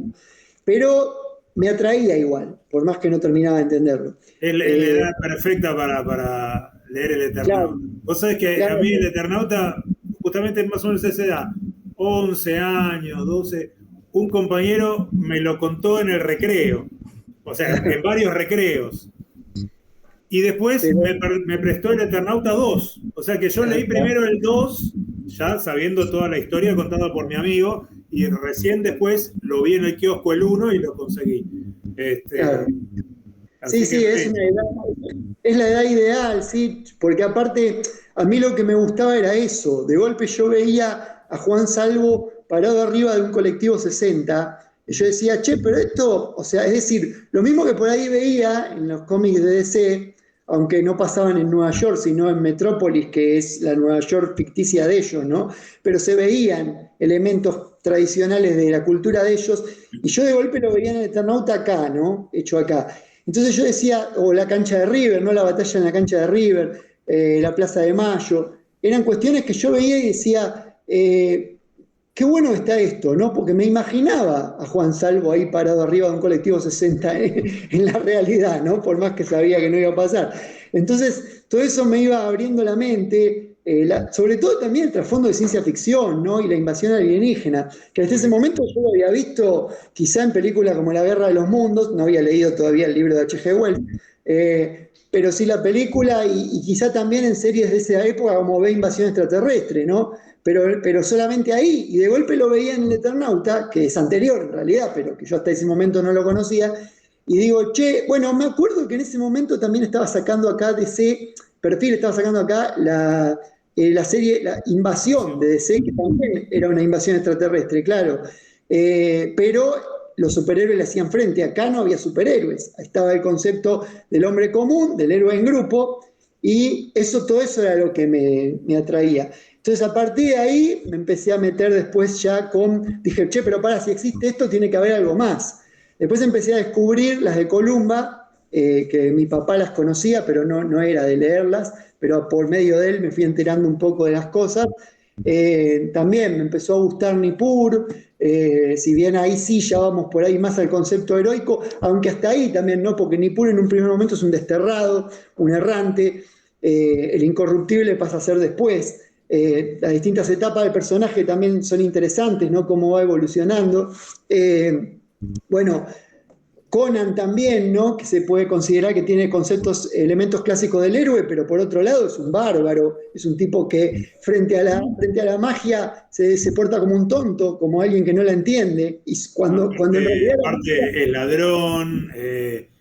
pero me atraía igual, por más que no terminaba de entenderlo. Es la edad perfecta para leer El Eternauta. Claro, vos sabés que claro, a mí El Eternauta, justamente más o menos esa edad, 11 años, 12, un compañero me lo contó en el recreo, o sea, en varios recreos. Y después me prestó El Eternauta 2. O sea que yo leí primero el 2, ya sabiendo toda la historia contada por mi amigo, y recién después lo vi en el kiosco el 1 y lo conseguí. Claro. Sí, es la edad ideal, sí, porque aparte a mí lo que me gustaba era eso. De golpe yo veía a Juan Salvo parado arriba de un colectivo 60, y yo decía, che, pero esto, o sea, es decir, lo mismo que por ahí veía en los cómics de DC, aunque no pasaban en Nueva York, sino en Metrópolis, que es la Nueva York ficticia de ellos, ¿no? Pero se veían elementos tradicionales de la cultura de ellos, y yo de golpe lo veía en el Eternauta acá, ¿no? Hecho acá. Entonces yo decía, o la cancha de River, ¿no? La batalla en la cancha de River, la Plaza de Mayo, eran cuestiones que yo veía y decía, qué bueno está esto, ¿no? Porque me imaginaba a Juan Salvo ahí parado arriba de un colectivo 60 en la realidad, ¿no? Por más que sabía que no iba a pasar. Entonces, todo eso me iba abriendo la mente, sobre todo también el trasfondo de ciencia ficción, ¿no? Y la invasión alienígena, que hasta ese momento yo lo había visto quizá en películas como La Guerra de los Mundos, no había leído todavía el libro de H.G. Wells, pero sí la película y quizá también en series de esa época como Ve Invasión Extraterrestre, ¿no? Pero solamente ahí, y de golpe lo veía en El Eternauta, que es anterior en realidad, pero que yo hasta ese momento no lo conocía, y digo, che, bueno, me acuerdo que en ese momento también estaba sacando acá DC, Perfil estaba sacando acá la serie La Invasión de DC, que también era una invasión extraterrestre, claro, pero los superhéroes le hacían frente, acá no había superhéroes, estaba el concepto del hombre común, del héroe en grupo, y todo eso era lo que me atraía. Entonces a partir de ahí me empecé a meter después ya dije, che, pero para, si existe esto tiene que haber algo más. Después empecé a descubrir las de Columba, que mi papá las conocía, pero no era de leerlas, pero por medio de él me fui enterando un poco de las cosas. También me empezó a gustar Nippur, si bien ahí sí ya vamos por ahí más al concepto heroico, aunque hasta ahí también no, porque Nippur en un primer momento es un desterrado, un errante, el incorruptible pasa a ser después. Las distintas etapas del personaje también son interesantes, ¿no? Cómo va evolucionando. Bueno, Conan también, ¿no? Que se puede considerar que tiene elementos clásicos del héroe, pero por otro lado es un bárbaro, es un tipo que frente a la magia se porta como un tonto, como alguien que no la entiende. Y cuando en realidad aparte es ladrón,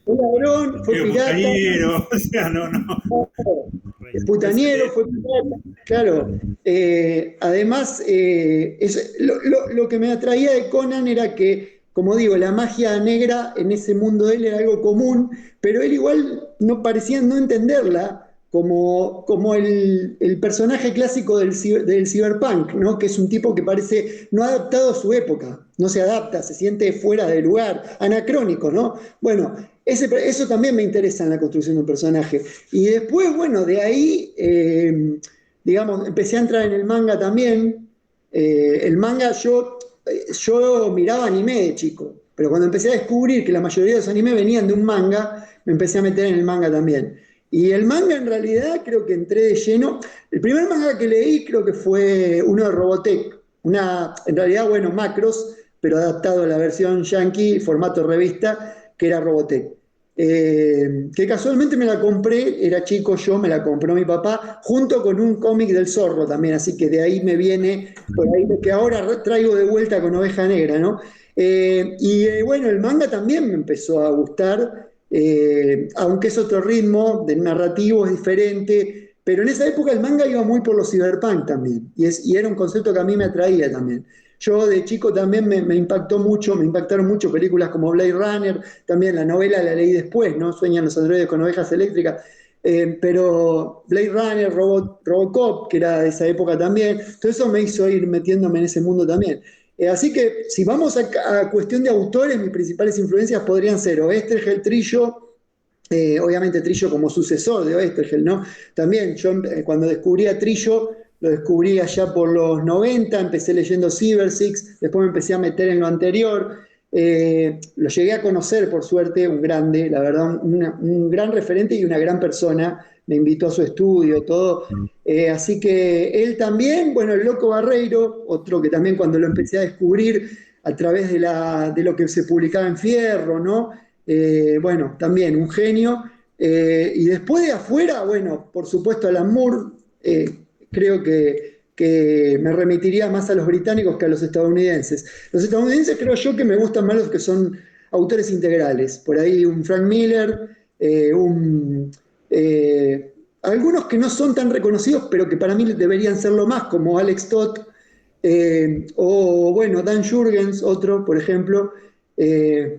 fue ladrón, fue pirata. Putaniero, o sea, no. Es putaniero, fue pirata, claro. Además, lo que me atraía de Conan era que, como digo, la magia negra en ese mundo de él era algo común, pero él igual no parecía no entenderla como el personaje clásico del cyberpunk, ¿no? Que es un tipo que parece no adaptado a su época, no se adapta, se siente fuera de lugar, anacrónico, ¿no? Bueno, eso también me interesa en la construcción de un personaje. Y después, bueno, de ahí, digamos, empecé a entrar en el manga también. El manga yo miraba anime de chico, pero cuando empecé a descubrir que la mayoría de los animes venían de un manga, me empecé a meter en el manga también. Y el manga en realidad creo que entré de lleno. El primer manga que leí creo que fue uno de Robotech, en realidad, bueno, Macros, pero adaptado a la versión yankee, formato revista, que era Robotech. Que casualmente me la compré, era chico yo, me la compró mi papá, junto con un cómic del Zorro también, así que de ahí me viene, por ahí lo que ahora traigo de vuelta con Oveja Negra, ¿no? Bueno, el manga también me empezó a gustar, aunque es otro ritmo, de narrativo es diferente, pero en esa época el manga iba muy por los cyberpunk también, y era un concepto que a mí me atraía también. Yo de chico también me impactaron mucho películas como Blade Runner, también la novela la leí después, ¿no? Sueñan los androides con ovejas eléctricas, pero Blade Runner, Robocop, que era de esa época también, todo eso me hizo ir metiéndome en ese mundo también. Así que si vamos a cuestión de autores, mis principales influencias podrían ser Oesterheld, Trillo, obviamente Trillo como sucesor de Oesterheld, ¿no? También yo cuando descubrí a Trillo, lo descubrí allá por los 90, empecé leyendo Cyber Six, después me empecé a meter en lo anterior, lo llegué a conocer por suerte, un grande, la verdad, un gran referente y una gran persona, me invitó a su estudio, todo, así que él también, bueno, el Loco Barreiro, otro que también cuando lo empecé a descubrir a través de lo que se publicaba en Fierro, ¿no? Bueno, también un genio, y después de afuera, bueno, por supuesto Alan Moore, creo que me remitiría más a los británicos que a los estadounidenses. Los estadounidenses creo yo que me gustan más los que son autores integrales. Por ahí un Frank Miller, algunos que no son tan reconocidos, pero que para mí deberían serlo más, como Alex Toth, o bueno, Dan Jurgens, otro, por ejemplo.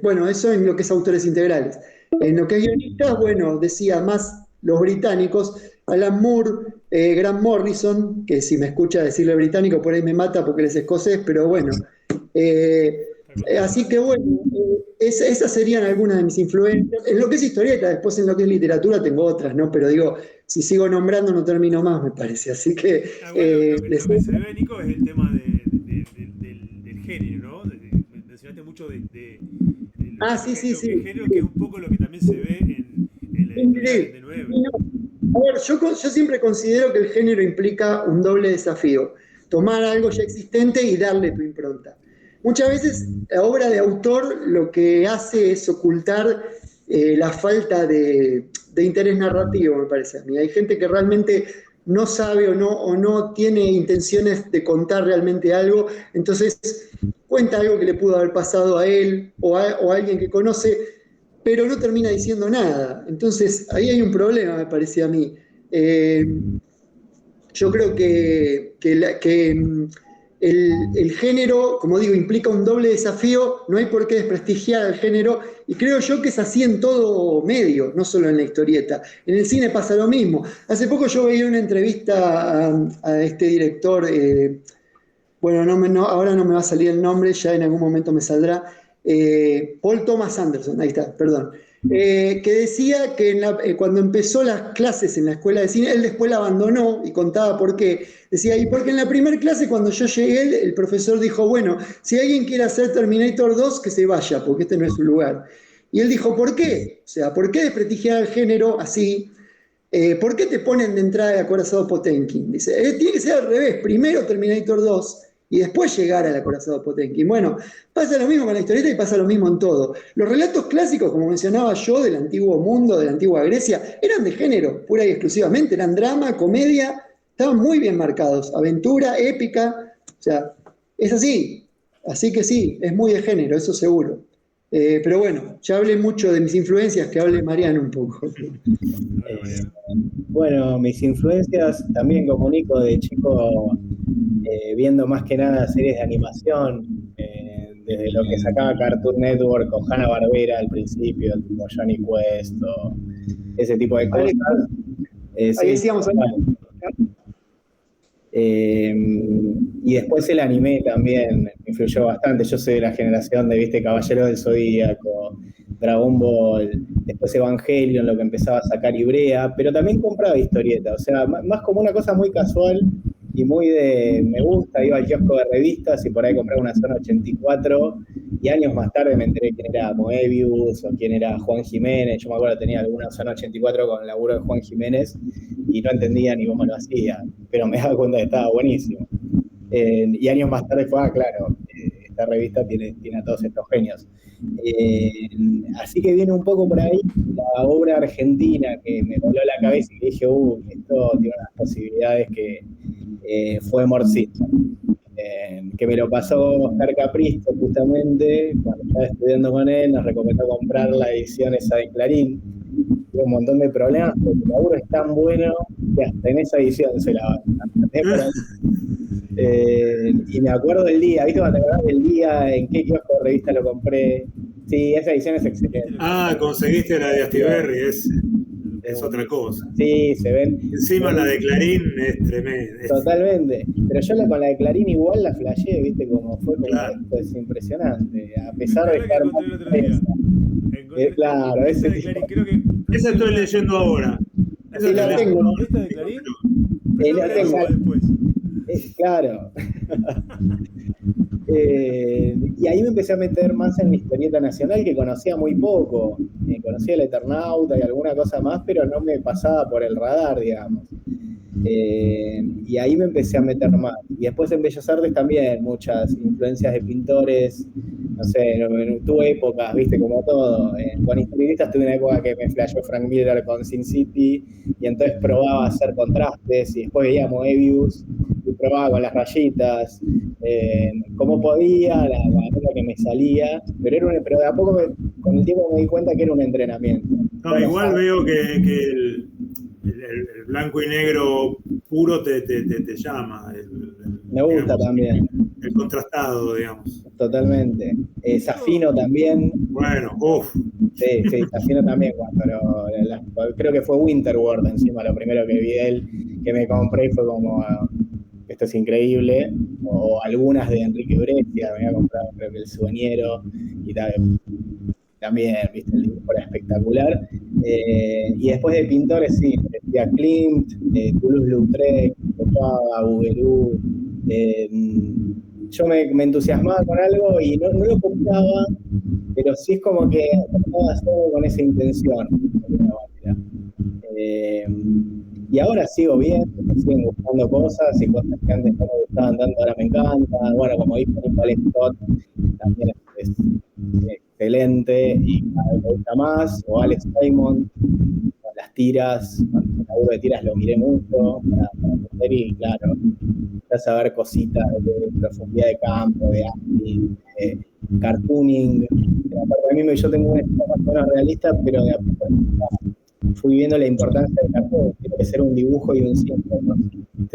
Bueno, eso en lo que es autores integrales. En lo que es guionistas, bueno, decía más los británicos, Alan Moore, Grant Morrison, que si me escucha decirle británico por ahí me mata porque él es escocés, pero bueno, Así que bueno, esas serían algunas de mis influencias. En lo que es historieta, después en lo que es literatura tengo otras, ¿no? Pero digo, si sigo nombrando no termino más, me parece. Así que... Bueno, lo que se ve, Nico, es el tema del género, ¿no? Mencionaste mucho de sí, sí, sí. El género, que es un poco lo que también se ve en la editorial de 9. A ver, yo siempre considero que el género implica un doble desafío. Tomar algo ya existente y darle tu impronta. Muchas veces la obra de autor lo que hace es ocultar la falta de interés narrativo, me parece a mí. Hay gente que realmente no sabe o no tiene intenciones de contar realmente algo, entonces cuenta algo que le pudo haber pasado a él o a alguien que conoce, pero no termina diciendo nada. Entonces ahí hay un problema, me parece a mí. Yo creo que el género, como digo, implica un doble desafío, no hay por qué desprestigiar al género, y creo yo que es así en todo medio, no solo en la historieta. En el cine pasa lo mismo. Hace poco yo veía una entrevista a este director, bueno, ahora no me va a salir el nombre, ya en algún momento me saldrá, Paul Thomas Anderson, ahí está, perdón. Que decía que cuando empezó las clases en la escuela de cine, él después la abandonó y contaba por qué. Decía, y porque en la primera clase cuando yo llegué, el profesor dijo, bueno, si alguien quiere hacer Terminator 2, que se vaya, porque este no es su lugar. Y él dijo, ¿por qué? O sea, ¿por qué desprestigiar al género así? ¿Por qué te ponen de entrada de Acorazado Potemkin? Dice, tiene que ser al revés, primero Terminator 2 y después llegar al Acorazado Potemkin. Bueno, pasa lo mismo con la historieta y pasa lo mismo en todo. Los relatos clásicos, como mencionaba yo, del antiguo mundo, de la antigua Grecia, eran de género, pura y exclusivamente, eran drama, comedia, estaban muy bien marcados, aventura, épica, o sea, es así. Así que sí, es muy de género, eso seguro. Pero bueno, ya hablé mucho de mis influencias, que hable Mariano un poco. Bueno, mis influencias también como Nico de chico, viendo más que nada series de animación, desde lo que sacaba Cartoon Network o Hanna-Barbera al principio, tipo Johnny Quest o ese tipo de cosas. Ahí decíamos y después el anime también me influyó bastante. Yo soy de la generación de, viste, Caballero del Zodíaco, Dragon Ball, después Evangelion, lo que empezaba a sacar Ibrea, pero también compraba historieta, o sea, más como una cosa muy casual y muy de me gusta, iba al kiosco de revistas y por ahí compraba una Zona 84 y años más tarde me enteré quién era Moebius o quién era Juan Jiménez. Yo me acuerdo que tenía alguna Zona 84 con el laburo de Juan Jiménez y no entendía ni cómo lo hacía, pero me daba cuenta que estaba buenísimo. Y años más tarde fue, claro, esta revista tiene a todos estos genios. Así que viene un poco por ahí la obra argentina que me voló la cabeza y que dije, esto tiene unas posibilidades, que fue Morcito. Que me lo pasó Oscar Capristo justamente, cuando estaba estudiando con él, nos recomendó comprar la edición esa de Clarín. Tuve un montón de problemas, porque el laburo es tan bueno que hasta en esa edición se la van. Y me acuerdo del día, ¿viste cuando te acordás del día en qué kiosco de revista lo compré? Sí, esa edición es excelente. Conseguiste la de Astiberri, es otra cosa. Sí, se ven. Encima la de Clarín es tremenda. Totalmente. Pero yo con la de Clarín igual la flasheé, ¿viste? Como fue como claro. Esto es impresionante. A pesar de estar claro, ese de Clarín, creo que esa estoy leyendo ahora. Sí, la tengo. ¿Esta de Clarín? La tengo después. Claro. Y ahí me empecé a meter más en la historieta nacional, que conocía muy poco. Conocía el Eternauta y alguna cosa más, pero no me pasaba por el radar, digamos. Y ahí me empecé a meter más. Y después en Bellas Artes también, muchas influencias de pintores. No sé, tuve épocas, viste, como todo. Con historietistas tuve una época que me flashó Frank Miller con Sin City, y entonces probaba a hacer contrastes, y después veía Moebius, y probaba con las rayitas, como podía, la manera que me salía, pero de a poco con el tiempo me di cuenta que era un entrenamiento. No, igual veo que el blanco y negro puro te llama. Me gusta, digamos, también. El contrastado, digamos. Totalmente. Safino también. Bueno, Sí, Safino también, pero creo que fue Winterworld encima, lo primero que vi de él, que me compré y fue como, esto es increíble, o algunas de Enrique Brescia, me había comprado creo que El Sueñero, y también, viste, el dibujo era espectacular. Y después de pintores, sí, decía Klimt, Toulouse-Lautrec, Coppola, Bouguereau. Yo me entusiasmaba con algo y no lo compraba, pero sí es como que trataba de hacerlo con esa intención, de alguna manera. Y ahora sigo bien, me siguen gustando cosas y cosas que antes no me gustaban tanto, ahora me encantan. Bueno, como dijo Nicolás Scott, también es excelente y cada vez me gusta más. O Alex Raymond, con las tiras, cuando el laburo de tiras lo miré mucho para entender y claro, empezás a ver cositas de profundidad de campo, de acting, de cartooning. Para mí yo tengo una historia más o menos realista, pero de a poco fui viendo la importancia del cartón. Tiene que ser un dibujo y un símbolo, ¿no?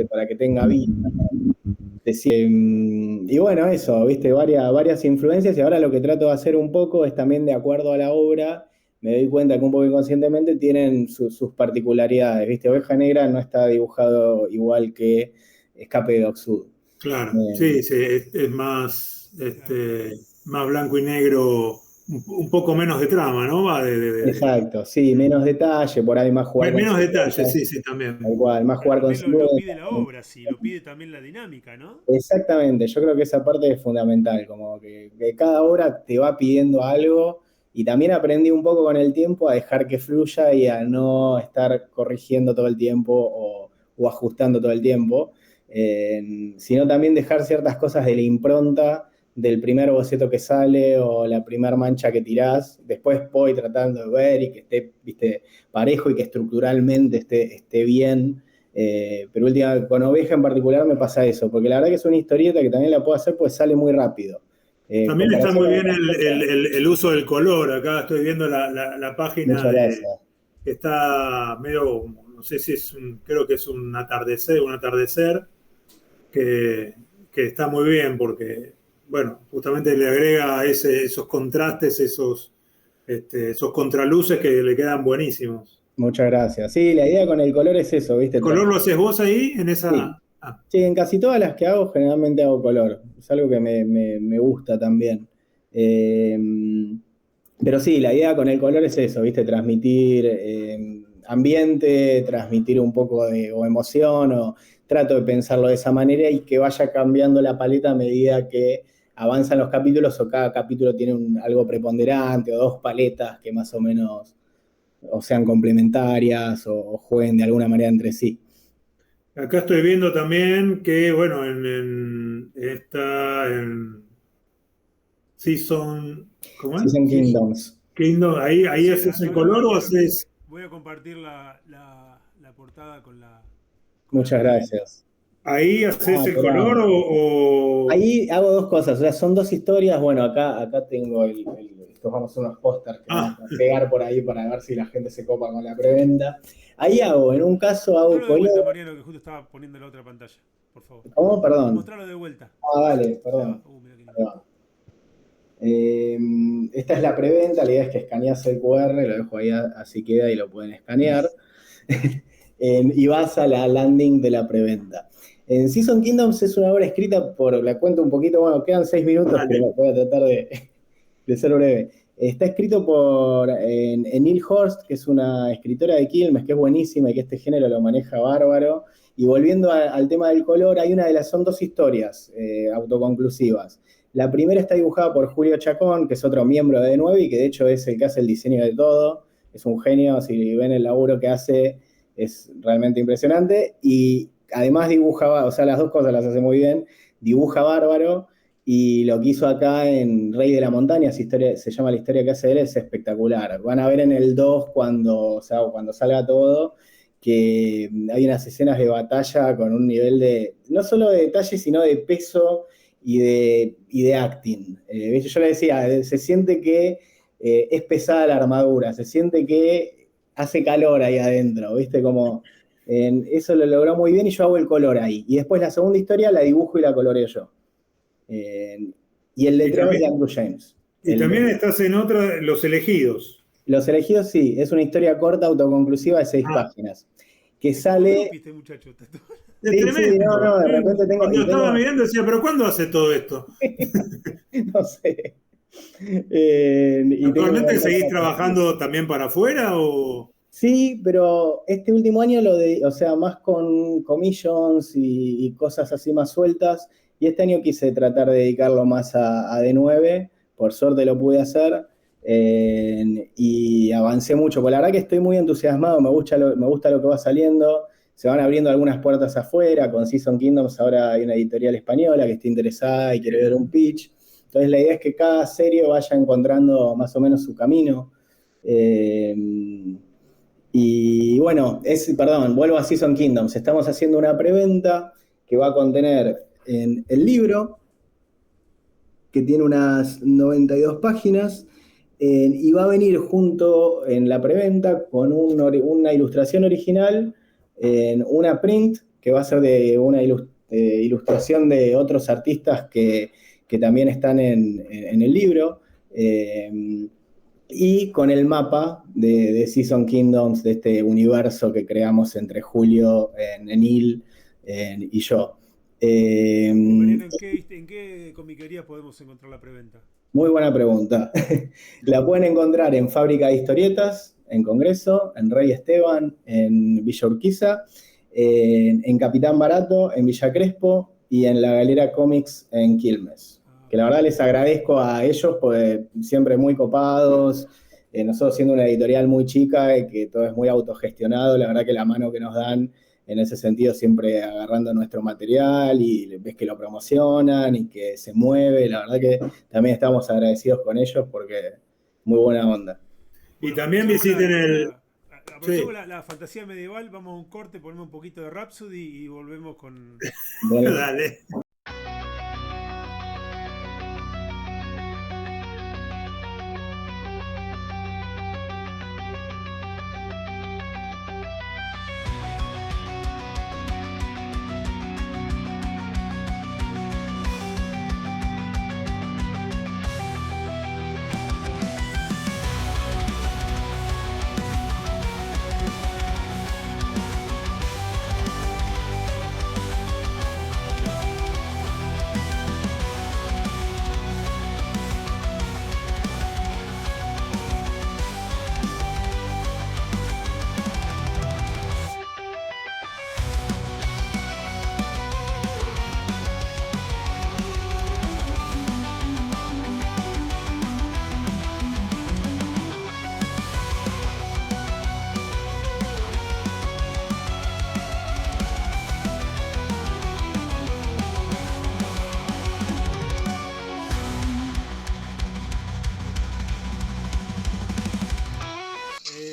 Para que tenga vida. Y bueno, eso, viste, varias influencias, y ahora lo que trato de hacer un poco es también de acuerdo a la obra. Me doy cuenta que un poco inconscientemente tienen sus particularidades, viste. Oveja Negra no está dibujado igual que Escape de Dog Sud. Claro, sí, es más, más blanco y negro, un poco menos de trama, ¿no? Va Exacto, sí, menos detalle, por ahí más jugar menos con detalle, sí, también. Tal cual, más jugar con también lo pide la obra, sí, lo pide también la dinámica, ¿no? Exactamente, yo creo que esa parte es fundamental, como que cada obra te va pidiendo algo, y también aprendí un poco con el tiempo a dejar que fluya y a no estar corrigiendo todo el tiempo o ajustando todo el tiempo, sino también dejar ciertas cosas de la impronta del primer boceto que sale o la primer mancha que tirás. Después voy tratando de ver y que esté, viste, parejo y que estructuralmente esté bien. Pero con Oveja en particular me pasa eso, porque la verdad que es una historieta que también la puedo hacer pues sale muy rápido. También está muy bien el uso del color. Acá estoy viendo la página que está medio, no sé si creo que es un atardecer que está muy bien porque, bueno, justamente le agrega esos contrastes, esos contraluces que le quedan buenísimos. Muchas gracias. Sí, la idea con el color es eso, ¿viste? ¿El color lo haces vos ahí en esa? Sí. Sí, en casi todas las que hago generalmente hago color. Es algo que me gusta también. Pero sí, la idea con el color es eso, ¿viste? Transmitir ambiente, transmitir un poco de emoción, o trato de pensarlo de esa manera y que vaya cambiando la paleta a medida que avanzan los capítulos o cada capítulo tiene algo preponderante o dos paletas que más o menos o sean complementarias o jueguen de alguna manera entre sí. Acá estoy viendo también que, bueno, está en Season, ¿cómo es? Season Kingdoms. Ahí Sí, haces el color o haces... Voy a compartir la portada con la... Muchas gracias. ¿Ahí haces el color o...? Ahí hago dos cosas, o sea, son dos historias. Bueno, acá tengo estos vamos a unos pósters que vamos a pegar por ahí para ver si la gente se copa con la preventa. Ahí en un caso hago color. De vuelta, Mariano, que justo estaba poniendo la otra pantalla, por favor. ¿Cómo? Perdón. Mostrarlo de vuelta. Dale, perdón. Esta es la preventa, la idea es que escaneas el QR, lo dejo ahí así queda y lo pueden escanear. Y vas a la landing de la preventa. En Season Kingdoms es una obra escrita la cuento un poquito, bueno, quedan 6 minutos, pero voy a tratar de ser breve. Está escrito por Neil Horst, que es una escritora de Quilmes, que es buenísima y que este género lo maneja bárbaro. Y volviendo al tema del color, son dos historias autoconclusivas. La primera está dibujada por Julio Chacón, que es otro miembro de D9 y que de hecho es el que hace el diseño de todo. Es un genio, si ven el laburo que hace, es realmente impresionante. Y además dibuja, o sea, las dos cosas las hace muy bien. Dibuja bárbaro. Y lo que hizo acá en Rey de la Montaña, se llama la historia que hace él, es espectacular. Van a ver en el 2 cuando salga todo, que hay unas escenas de batalla con un nivel no solo de detalle, sino de peso y de acting. Yo le decía, se siente que es pesada la armadura, se siente que hace calor ahí adentro, ¿viste? Como eso lo logró muy bien y yo hago el color ahí. Y después la segunda historia la dibujo y la coloreo yo. Y el letrero es de Andrew James. Y también estás en otra, Los Elegidos. Los Elegidos, sí, es una historia corta, autoconclusiva de 6 páginas. que sale... Este muchacho, está todo- Es Sí, tremendo. sí, no, de repente tengo... Cuando y tengo- estaba mirando decía, pero ¿cuándo hace todo esto? no sé. Y tengo ¿Actualmente seguís bastante- trabajando también para afuera o...? Sí, pero este último año o sea, más con commissions y cosas así más sueltas. Y este año quise tratar de dedicarlo más a D9. Por suerte lo pude hacer. Y avancé mucho. Pues la verdad que estoy muy entusiasmado, me gusta lo que va saliendo. Se van abriendo algunas puertas afuera. Con Season Kingdoms ahora hay una editorial española que está interesada y quiere ver un pitch. Entonces la idea es que cada serie vaya encontrando más o menos su camino. Y bueno, perdón, vuelvo a Season Kingdoms. Estamos haciendo una preventa que va a contener el libro, que tiene unas 92 páginas, y va a venir junto en la preventa con una ilustración original, una print, que va a ser de una ilustración de otros artistas que también están en el libro. Y con el mapa de Season Kingdoms, de este universo que creamos entre Julio, Enil y yo. Mariano, ¿en qué comiquería podemos encontrar la preventa? Muy buena pregunta. La pueden encontrar en Fábrica de Historietas, en Congreso, en Rey Esteban, en Villa Urquiza, en Capitán Barato, en Villa Crespo y en la Galera Comics en Quilmes. Que la verdad les agradezco a ellos, pues siempre muy copados, nosotros siendo una editorial muy chica y que todo es muy autogestionado, la verdad que la mano que nos dan en ese sentido, siempre agarrando nuestro material y ves que lo promocionan y que se mueve, la verdad que también estamos agradecidos con ellos porque muy buena onda. Y también aprovechemos visiten el... aprovechemos Sí. la fantasía medieval, vamos a un corte, ponemos un poquito de Rhapsody y volvemos con... Bueno, Dale.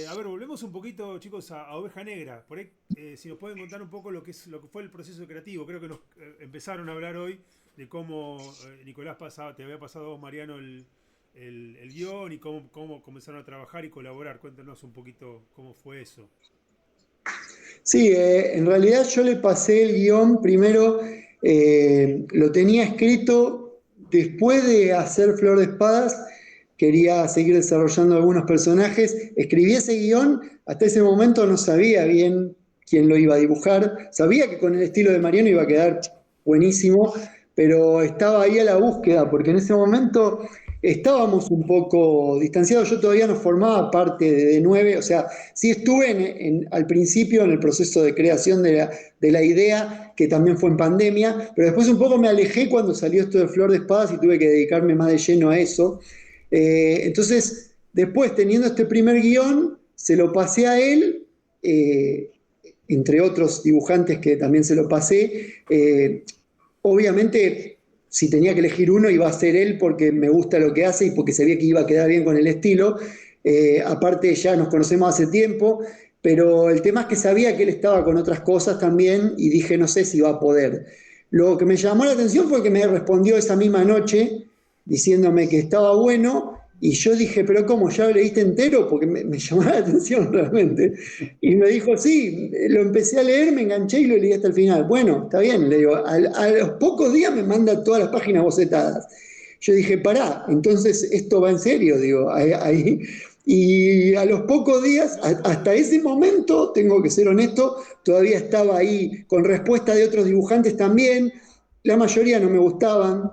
A ver, volvemos un poquito, chicos, a Oveja Negra. Por ahí, si nos pueden contar un poco lo que fue el proceso creativo. Creo que nos empezaron a hablar hoy de cómo Nicolás te había pasado a vos, Mariano, el guión y cómo comenzaron a trabajar y colaborar. Cuéntanos un poquito cómo fue eso. Sí, en realidad yo le pasé el guión primero, lo tenía escrito después de hacer Flor de Espadas, quería seguir desarrollando algunos personajes, escribí ese guión, hasta ese momento no sabía bien quién lo iba a dibujar, sabía que con el estilo de Mariano iba a quedar buenísimo, pero estaba ahí a la búsqueda, porque en ese momento estábamos un poco distanciados, yo todavía no formaba parte de D9, o sea, sí estuve al principio en el proceso de creación de la idea, que también fue en pandemia, pero después un poco me alejé cuando salió esto de Flor de Espadas y tuve que dedicarme más de lleno a eso. Entonces, después teniendo este primer guión, se lo pasé a él, entre otros dibujantes que también se lo pasé. Obviamente, si tenía que elegir uno, iba a ser él porque me gusta lo que hace y porque sabía que iba a quedar bien con el estilo. Aparte, ya nos conocemos hace tiempo, pero el tema es que sabía que él estaba con otras cosas también y dije, no sé si va a poder. Lo que me llamó la atención fue que me respondió esa misma noche diciéndome que estaba bueno, y yo dije, pero ¿cómo? ¿Ya lo leíste entero? Porque me llamó la atención realmente. Y me dijo, sí, lo empecé a leer, me enganché y lo leí hasta el final. Bueno, está bien, le digo, a los pocos días me manda todas las páginas bocetadas. Yo dije, pará, entonces esto va en serio, digo, ahí Y a los pocos días, hasta ese momento, tengo que ser honesto, todavía estaba ahí con respuesta de otros dibujantes también. La mayoría no me gustaban,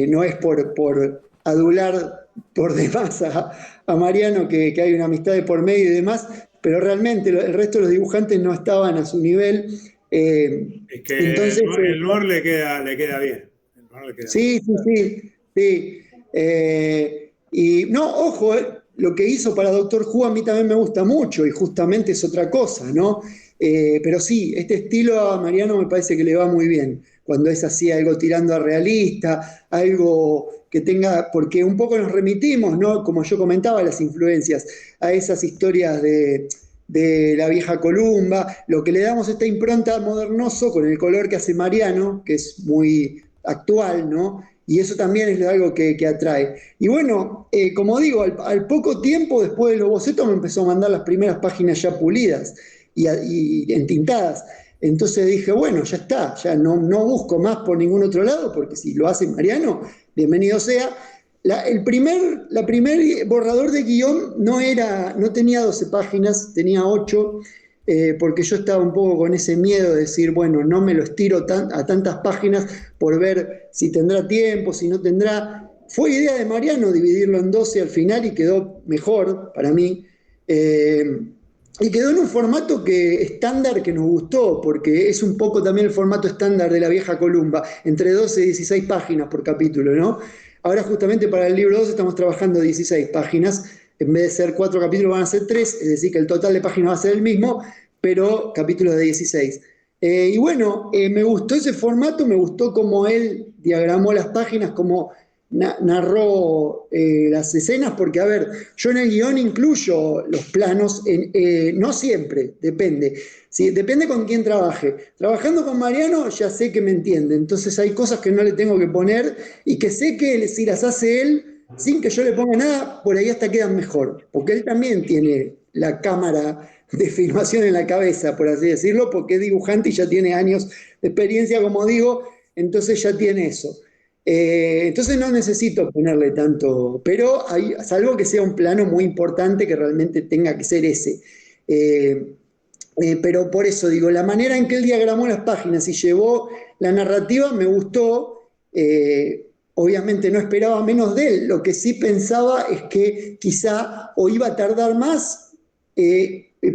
no es por adular por demás a Mariano, que hay una amistad de por medio y demás, pero realmente el resto de los dibujantes no estaban a su nivel. Es que Entonces, el Noir le queda bien. El Noir le queda sí, sí, sí, sí. Y no, ojo, lo que hizo para Doctor Who a mí también me gusta mucho y justamente es otra cosa, ¿no? Pero sí, este estilo a Mariano me parece que le va muy bien, cuando es así algo tirando a realista, algo que tenga, porque un poco nos remitimos, ¿no? Como yo comentaba, las influencias, a esas historias de la vieja Columba, lo que le damos esta impronta modernoso con el color que hace Mariano, que es muy actual, ¿no? Y eso también es algo que atrae. Y bueno, como digo, al poco tiempo después de los bocetos me empezó a mandar las primeras páginas ya pulidas y entintadas. Entonces dije, bueno, ya está, ya no busco más por ningún otro lado, porque si lo hace Mariano, bienvenido sea. La primer borrador de guión no tenía 12 páginas, tenía 8, porque yo estaba un poco con ese miedo de decir, bueno, no me lo estiro a tantas páginas por ver si tendrá tiempo, si no tendrá. Fue idea de Mariano dividirlo en 12 al final y quedó mejor para mí. Y quedó en un formato estándar que nos gustó, porque es un poco también el formato estándar de la vieja Columba, entre 12 y 16 páginas por capítulo, ¿no? Ahora justamente para el libro 2 estamos trabajando 16 páginas, en vez de ser 4 capítulos van a ser 3, es decir que el total de páginas va a ser el mismo, pero capítulos de 16. Y bueno, me gustó ese formato, me gustó cómo él diagramó las páginas, cómo narró las escenas, porque a ver, yo en el guión incluyo los planos, no siempre, depende. Sí, depende con quién trabaje. Trabajando con Mariano ya sé que me entiende, entonces hay cosas que no le tengo que poner y que sé que si las hace él, sin que yo le ponga nada, por ahí hasta quedan mejor, porque él también tiene la cámara de filmación en la cabeza, por así decirlo, porque es dibujante y ya tiene años de experiencia, como digo, entonces ya tiene eso. Entonces no necesito ponerle tanto, pero salvo que sea un plano muy importante que realmente tenga que ser ese. Pero por eso digo, la manera en que él diagramó las páginas y llevó la narrativa me gustó. Obviamente no esperaba menos de él. Lo que sí pensaba es que quizá o iba a tardar más,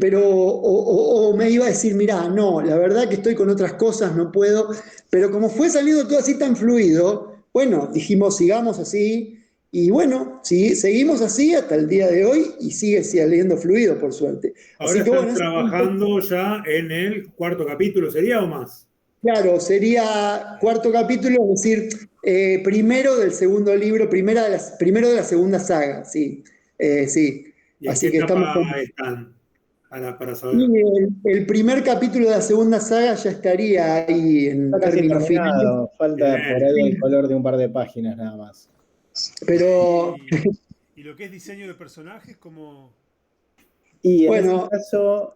pero o me iba a decir, mirá, no, la verdad que estoy con otras cosas, no puedo. Pero como fue saliendo todo así tan fluido, bueno, dijimos, sigamos así. Y bueno, sí, seguimos así hasta el día de hoy y sigue saliendo fluido, por suerte. Ahora Así que están bueno, trabajando ya en el 4º capítulo, ¿sería o más? claro, sería 4º capítulo, es decir, primero del segundo libro, primero de la segunda saga, sí. Sí. ¿Y en qué Así que estamos etapa con. están? Para Y saber. el primer capítulo de la segunda saga ya estaría ahí en Está casi términos finales, terminado, falta por ahí el color de un par de páginas nada más. pero Y lo que es diseño de personajes, como. Y en ese bueno, caso,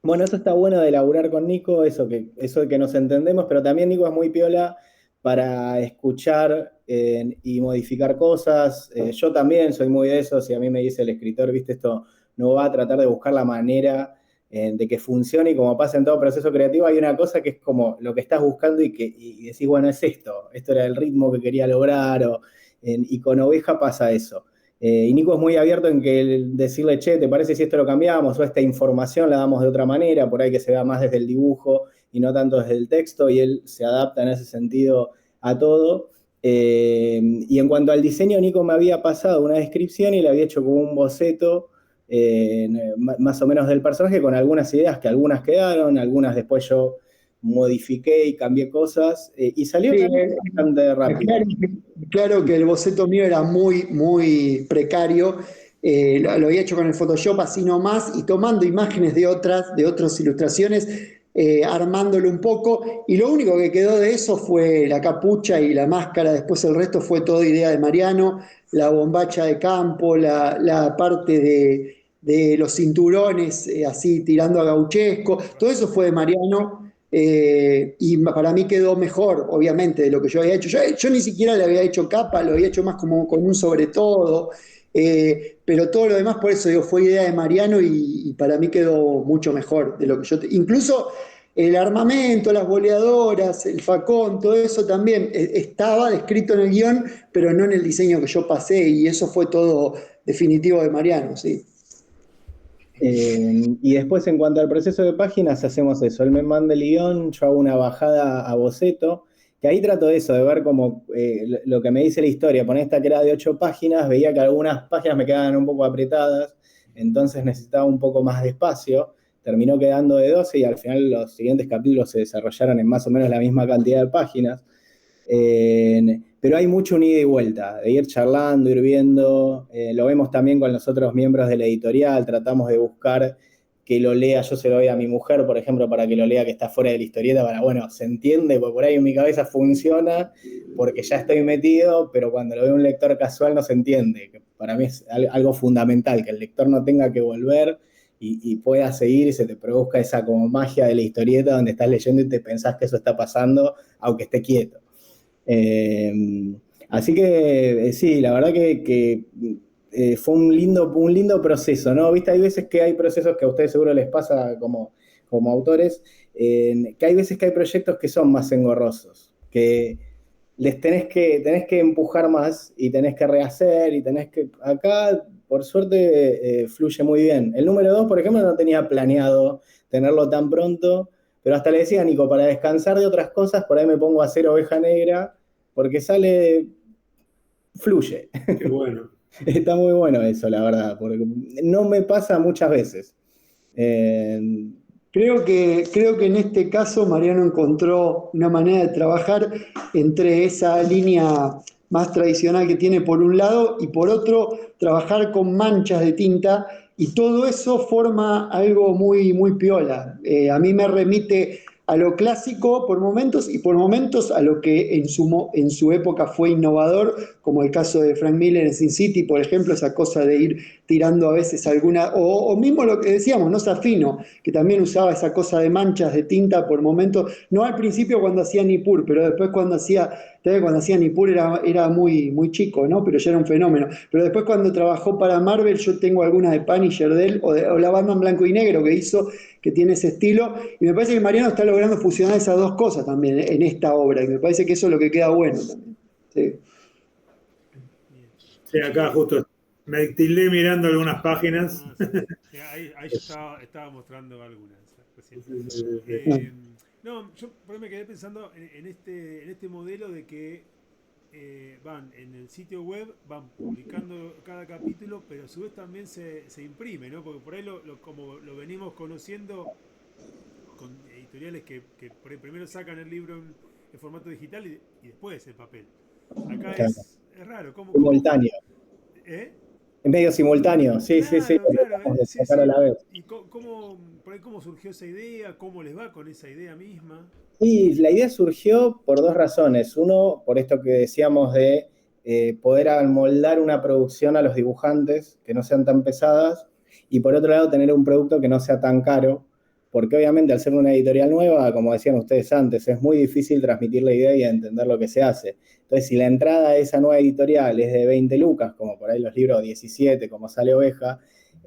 bueno, eso está bueno de laburar con Nico, eso de que nos entendemos, pero también Nico es muy piola para escuchar y modificar cosas. Yo también soy muy de eso, si a mí me dice el escritor, viste, esto no va a tratar de buscar la manera de que funcione, y como pasa en todo proceso creativo, hay una cosa que es como lo que estás buscando y decís, bueno, es esto era el ritmo que quería lograr, y con Oveja pasa eso. Y Nico es muy abierto en que decirle, che, ¿te parece si esto lo cambiamos? O esta información la damos de otra manera, por ahí que se vea más desde el dibujo y no tanto desde el texto, y él se adapta en ese sentido a todo. Y en cuanto al diseño, Nico me había pasado una descripción y le había hecho como un boceto más o menos del personaje con algunas ideas, que algunas quedaron, algunas después yo modifiqué y cambié cosas, y salió sí, también bastante rápido. claro que el boceto mío era muy, muy precario. Lo había hecho con el Photoshop así nomás y tomando imágenes de otras ilustraciones, armándolo un poco. Y lo único que quedó de eso fue la capucha y la máscara. Después el resto fue toda idea de Mariano, la bombacha de campo, la parte de los cinturones así tirando a gauchesco. Todo eso fue de Mariano. Y para mí quedó mejor, obviamente, de lo que yo había hecho. Yo ni siquiera le había hecho capa, lo había hecho más como con un sobre todo. Pero todo lo demás, por eso digo, fue idea de Mariano y para mí quedó mucho mejor de lo que incluso el armamento, las boleadoras, el facón, todo eso también estaba descrito en el guión, pero no en el diseño que yo pasé, y eso fue todo definitivo de Mariano, sí. Y después, en cuanto al proceso de páginas, hacemos eso. Él me manda el guión, yo hago una bajada a boceto, que ahí trato de eso, de ver como lo que me dice la historia. Poné esta que era de 8 páginas, veía que algunas páginas me quedaban un poco apretadas, entonces necesitaba un poco más de espacio. Terminó quedando de 12 y al final los siguientes capítulos se desarrollaron en más o menos la misma cantidad de páginas. Pero hay mucho un ida y vuelta, de ir charlando, ir viendo, lo vemos también con los otros miembros de la editorial, tratamos de buscar que lo lea, yo se lo doy a mi mujer, por ejemplo, para que lo lea que está fuera de la historieta, para, bueno, se entiende, porque por ahí en mi cabeza funciona, porque ya estoy metido, pero cuando lo ve un lector casual no se entiende, que para mí es algo fundamental, que el lector no tenga que volver y pueda seguir y se te produzca esa como magia de la historieta donde estás leyendo y te pensás que eso está pasando, aunque esté quieto. Así que sí, la verdad que fue un lindo proceso, ¿no? ¿Viste? Hay veces que hay procesos que a ustedes seguro les pasa como autores, que hay veces que hay proyectos que son más engorrosos, que les tenés que empujar más y tenés que rehacer y tenés que... Acá, por suerte, fluye muy bien. El número 2, por ejemplo, no tenía planeado tenerlo tan pronto, pero hasta le decía a Nico, para descansar de otras cosas, por ahí me pongo a hacer Oveja Negra, porque fluye. Qué bueno. Está muy bueno eso, la verdad, porque no me pasa muchas veces. Creo que en este caso Mariano encontró una manera de trabajar entre esa línea más tradicional que tiene por un lado y por otro trabajar con manchas de tinta, y todo eso forma algo muy, muy piola. A mí me remite a lo clásico por momentos y por momentos a lo que en su época fue innovador, como el caso de Frank Miller en Sin City, por ejemplo, esa cosa de ir tirando a veces alguna, o mismo lo que decíamos, ¿no? Safino, que también usaba esa cosa de manchas de tinta por momentos, no al principio cuando hacía Nippur, pero después cuando hacía Nippur era muy, muy chico, ¿no? Pero ya era un fenómeno. Pero después cuando trabajó para Marvel, yo tengo algunas de Punisher de él, o la banda en blanco y negro que hizo, que tiene ese estilo, y me parece que Mariano está logrando fusionar esas dos cosas también en esta obra, y me parece que eso es lo que queda bueno también. Sí. Sí, acá justo me tildé mirando algunas páginas. Sí. Ahí yo estaba mostrando algunas. No, yo por ahí me quedé pensando en este modelo de que van en el sitio web, van publicando cada capítulo, pero a su vez también se imprime, ¿no? Porque por ahí como lo venimos conociendo con editoriales que por ahí primero sacan el libro en formato digital y después el papel. Acá Claro. es raro. Simultáneo. ¿Eh? Es medio simultáneo, sí. Claro, De sí. sacar a la vez. ¿Y por ahí cómo surgió esa idea? ¿Cómo les va con esa idea misma? Y la idea surgió por dos razones. Uno, por esto que decíamos de poder amoldar una producción a los dibujantes, que no sean tan pesadas, y por otro lado, tener un producto que no sea tan caro, porque obviamente al ser una editorial nueva, como decían ustedes antes, es muy difícil transmitir la idea y entender lo que se hace. Entonces, si la entrada a esa nueva editorial es de 20 lucas, como por ahí los libros 17, como sale Oveja,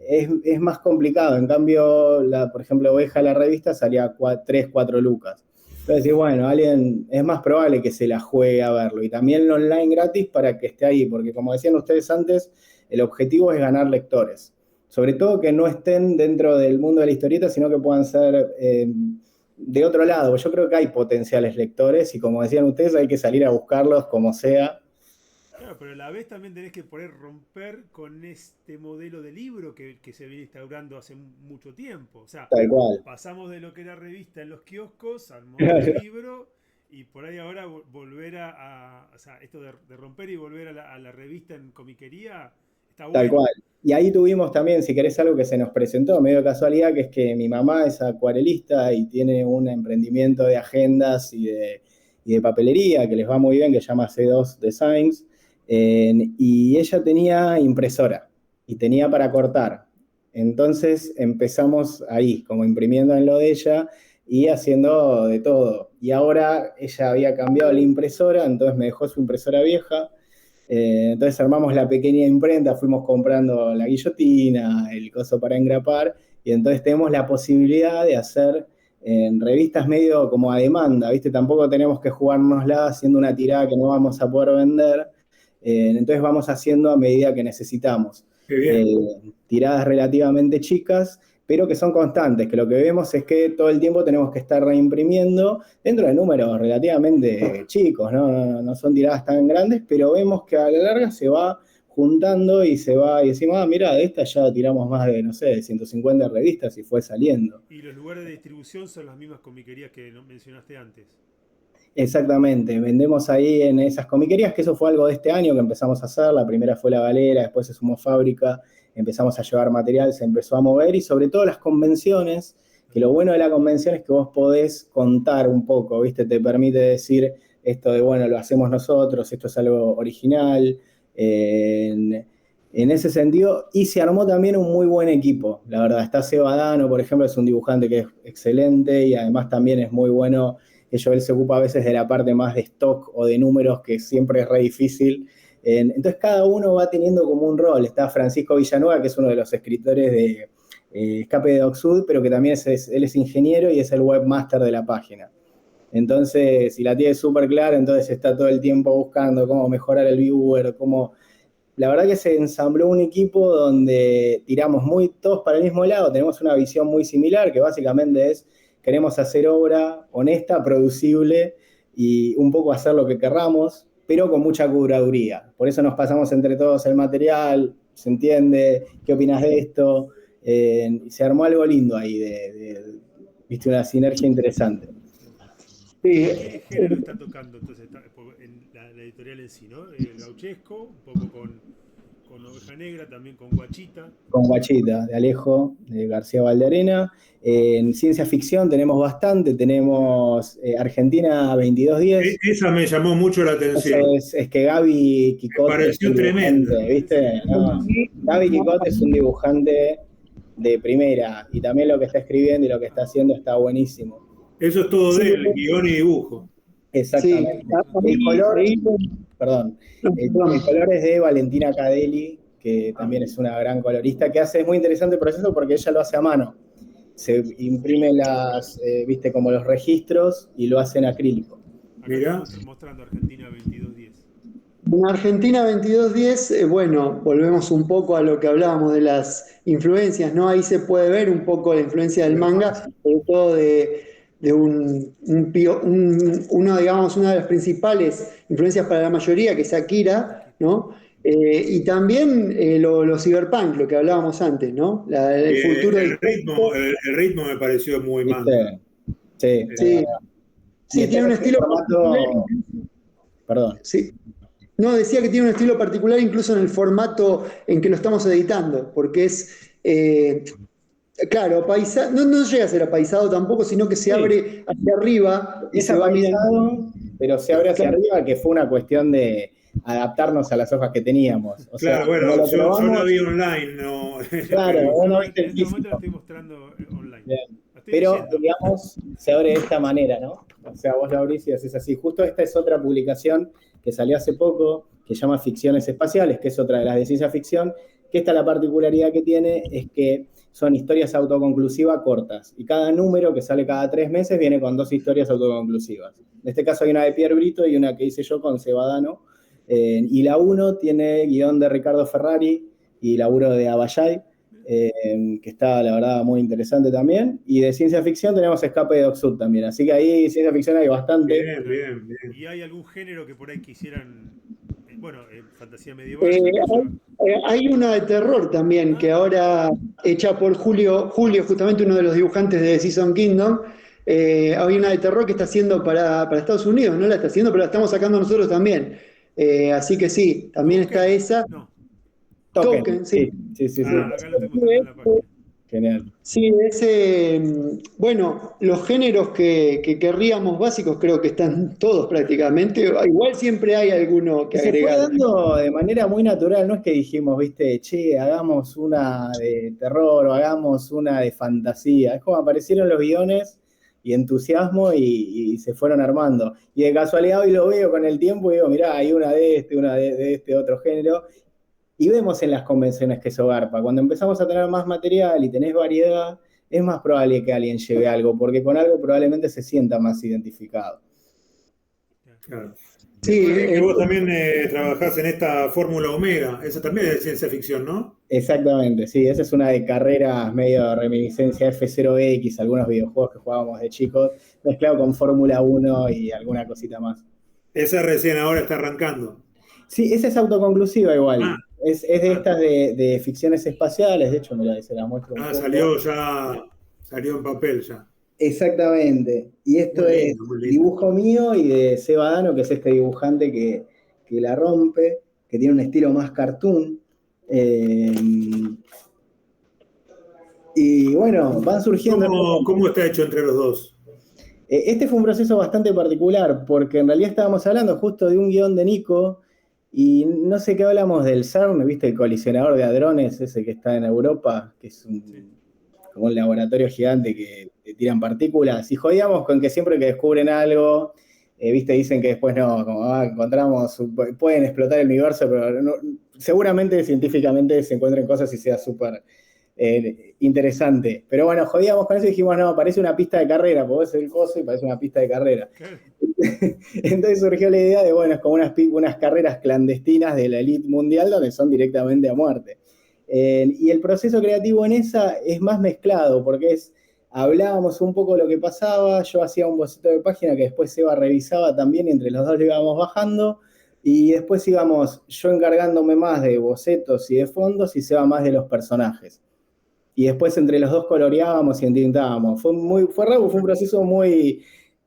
es más complicado. En cambio, por ejemplo, Oveja, la revista, salía 3, 4 lucas. Entonces, bueno, alguien es más probable que se la juegue a verlo. Y también lo online gratis para que esté ahí, porque como decían ustedes antes, el objetivo es ganar lectores. Sobre todo que no estén dentro del mundo de la historieta, sino que puedan ser de otro lado. Yo creo que hay potenciales lectores y como decían ustedes, hay que salir a buscarlos como sea. Claro, pero a la vez también tenés que poder romper con este modelo de libro que se viene instaurando hace mucho tiempo. O sea, Tal cual. pasamos de lo que era revista en los kioscos al modelo libro, y por ahí ahora volver o sea, esto de romper y volver a la revista en comiquería está bueno. Tal cual. Y ahí tuvimos también, si querés, algo que se nos presentó medio de casualidad, que es que mi mamá es acuarelista y tiene un emprendimiento de agendas y de papelería que les va muy bien, que se llama C2 Designs. Y ella tenía impresora y tenía para cortar. Entonces empezamos ahí, como imprimiendo en lo de ella y haciendo de todo. Y ahora ella había cambiado la impresora, entonces me dejó su impresora vieja. Entonces armamos la pequeña imprenta, fuimos comprando la guillotina, el coso para engrapar, y entonces tenemos la posibilidad de hacer en revistas medio como a demanda, ¿viste? Tampoco tenemos que jugárnosla haciendo una tirada que no vamos a poder vender, entonces vamos haciendo a medida que necesitamos. Qué bien. Tiradas relativamente chicas, pero que son constantes, que lo que vemos es que todo el tiempo tenemos que estar reimprimiendo dentro de números relativamente chicos, no son tiradas tan grandes, pero vemos que a la larga se va juntando y decimos, mira, de esta ya tiramos más de, no sé, de 150 revistas y fue saliendo. Y los lugares de distribución son las mismas comiquerías que mencionaste antes. Exactamente, vendemos ahí en esas comiquerías, que eso fue algo de este año que empezamos a hacer. La primera fue La Galera, después se sumó Fábrica, empezamos a llevar material, se empezó a mover, y sobre todo las convenciones, que lo bueno de la convención es que vos podés contar un poco, ¿viste? Te permite decir esto de, bueno, lo hacemos nosotros, esto es algo original, en ese sentido, y se armó también un muy buen equipo, la verdad. Está Seba Dano, por ejemplo, es un dibujante que es excelente, y además también es muy bueno. Él se ocupa a veces de la parte más de stock o de números, que siempre es re difícil. Entonces cada uno va teniendo como un rol. Está Francisco Villanueva, que es uno de los escritores de Escape de Oxud, pero que también él es ingeniero y es el webmaster de la página. Entonces, si la tiene súper clara, entonces está todo el tiempo buscando cómo mejorar el viewer, La verdad que se ensambló un equipo donde tiramos todos para el mismo lado, tenemos una visión muy similar, que básicamente es: queremos hacer obra honesta, producible, y un poco hacer lo que querramos, pero con mucha curaduría. Por eso nos pasamos entre todos el material, se entiende, ¿qué opinas de esto? Se armó algo lindo ahí, viste, una sinergia interesante. Sí. ¿Qué género está tocando entonces en la editorial en sí, ¿no? El gauchesco, un poco con Oveja Negra, también con Guachita. Con Guachita, de Alejo, de García Valderena. En ciencia ficción tenemos bastante, tenemos Argentina 2210. Esa me llamó mucho la atención. Es que Gaby Quicote me pareció tremendo, ¿viste? No, Gaby Quicote es un dibujante de primera, y también lo que está escribiendo y lo que está haciendo está buenísimo. Eso es todo de él, guión y dibujo. Exactamente. Sí. El color es de Valentina Cadelli, que también es una gran colorista, que es muy interesante el proceso porque ella lo hace a mano. Se imprime viste, como los registros, y lo hace en acrílico. Mirá. Mostrando Argentina 2210. En Argentina 2210, bueno, volvemos un poco a lo que hablábamos de las influencias, ¿no? Ahí se puede ver un poco la influencia del manga, sobre todo de digamos, una de las principales influencias para la mayoría, que es Akira, ¿no? Y también lo cyberpunk, lo que hablábamos antes, ¿no? El futuro el ritmo me pareció muy manga. Sí. Sí, tiene un estilo particular. Perdón. Sí. No, decía que tiene un estilo particular incluso en el formato en que lo estamos editando, porque es, claro, no llega a ser apaisado tampoco, sino que se abre hacia arriba. Es apaisado, pero se abre hacia arriba, que fue una cuestión de adaptarnos a las hojas que teníamos. O claro, sea, bueno, yo lo vi online, no. Claro, bueno, en este momento lo estoy mostrando online. Pero, digamos, se abre de esta manera, ¿no? O sea, vos lo abrís y haces así. Justo esta es otra publicación que salió hace poco, que se llama Ficciones Espaciales, que es otra de las de ciencia ficción, que esta la particularidad que tiene es que son historias autoconclusivas cortas, y cada número, que sale cada 3 meses, viene con 2 historias autoconclusivas. En este caso hay una de Pierre Brito y una que hice yo con Seba Dano, y la 1 tiene guión de Ricardo Ferrari y laburo de Abayay, que está, la verdad, muy interesante también. Y de ciencia ficción tenemos Escape de Oxud también. Así que ahí ciencia ficción hay bastante. Bien. ¿Y hay algún género que por ahí quisieran, fantasía medieval? Hay una de terror también, que ahora, hecha por Julio, justamente uno de los dibujantes de Season Kingdom. Hay una de terror que está haciendo para Estados Unidos, no la está haciendo, pero la estamos sacando nosotros también. Así que sí, también está esa. No. Token, sí. Acá lo tengo en la página. Genial. Sí, bueno, los géneros que querríamos básicos creo que están todos prácticamente. Igual siempre hay alguno que agregar. Se fue dando de manera muy natural, no es que dijimos, viste, che, hagamos una de terror o hagamos una de fantasía. Es como aparecieron los guiones y entusiasmo y se fueron armando. Y de casualidad hoy lo veo con el tiempo y digo, mirá, hay una de este otro género. Y vemos en las convenciones que eso garpa. Cuando empezamos a tener más material y tenés variedad, es más probable que alguien lleve algo, porque con algo probablemente se sienta más identificado. Claro. Sí, Que vos también trabajás en esta Fórmula Omega, esa también es de ciencia ficción, ¿no? Exactamente, sí, esa es una de carreras medio de reminiscencia F0X, algunos videojuegos que jugábamos de chicos, mezclado con Fórmula 1 y alguna cosita más. Esa recién ahora está arrancando. Sí, esa es autoconclusiva igual. Ah. Es de estas de ficciones espaciales, de hecho, mira, se las muestro un poco. Salió en papel ya. Exactamente. Y esto Muy es lindo, muy lindo. dibujo mío y de Seba Dano, que es este dibujante que la rompe, que tiene un estilo más cartoon. Y bueno, van surgiendo. ¿Cómo está hecho entre los dos? Este fue un proceso bastante particular, porque en realidad estábamos hablando justo de un guión de Nico, y no sé qué hablamos del CERN, ¿viste? El colisionador de hadrones, ese que está en Europa, que es como un laboratorio gigante que tiran partículas, y jodíamos con que siempre que descubren algo, ¿viste? Dicen que después no, como encontramos, pueden explotar el universo, pero no, seguramente científicamente se encuentren cosas y sea súper interesante. Pero bueno, jodíamos con eso y dijimos, no, parece una pista de carrera, porque es el coso y parece una pista de carrera. Entonces surgió la idea de, bueno, es como unas carreras clandestinas de la elite mundial donde son directamente a muerte. Y el proceso creativo en esa es más mezclado, porque hablábamos un poco de lo que pasaba, yo hacía un boceto de página que después Seba revisaba también y entre los dos lo íbamos bajando, y después íbamos yo encargándome más de bocetos y de fondos y Seba más de los personajes. Y después entre los dos coloreábamos y entintábamos. Fue raro, fue un proceso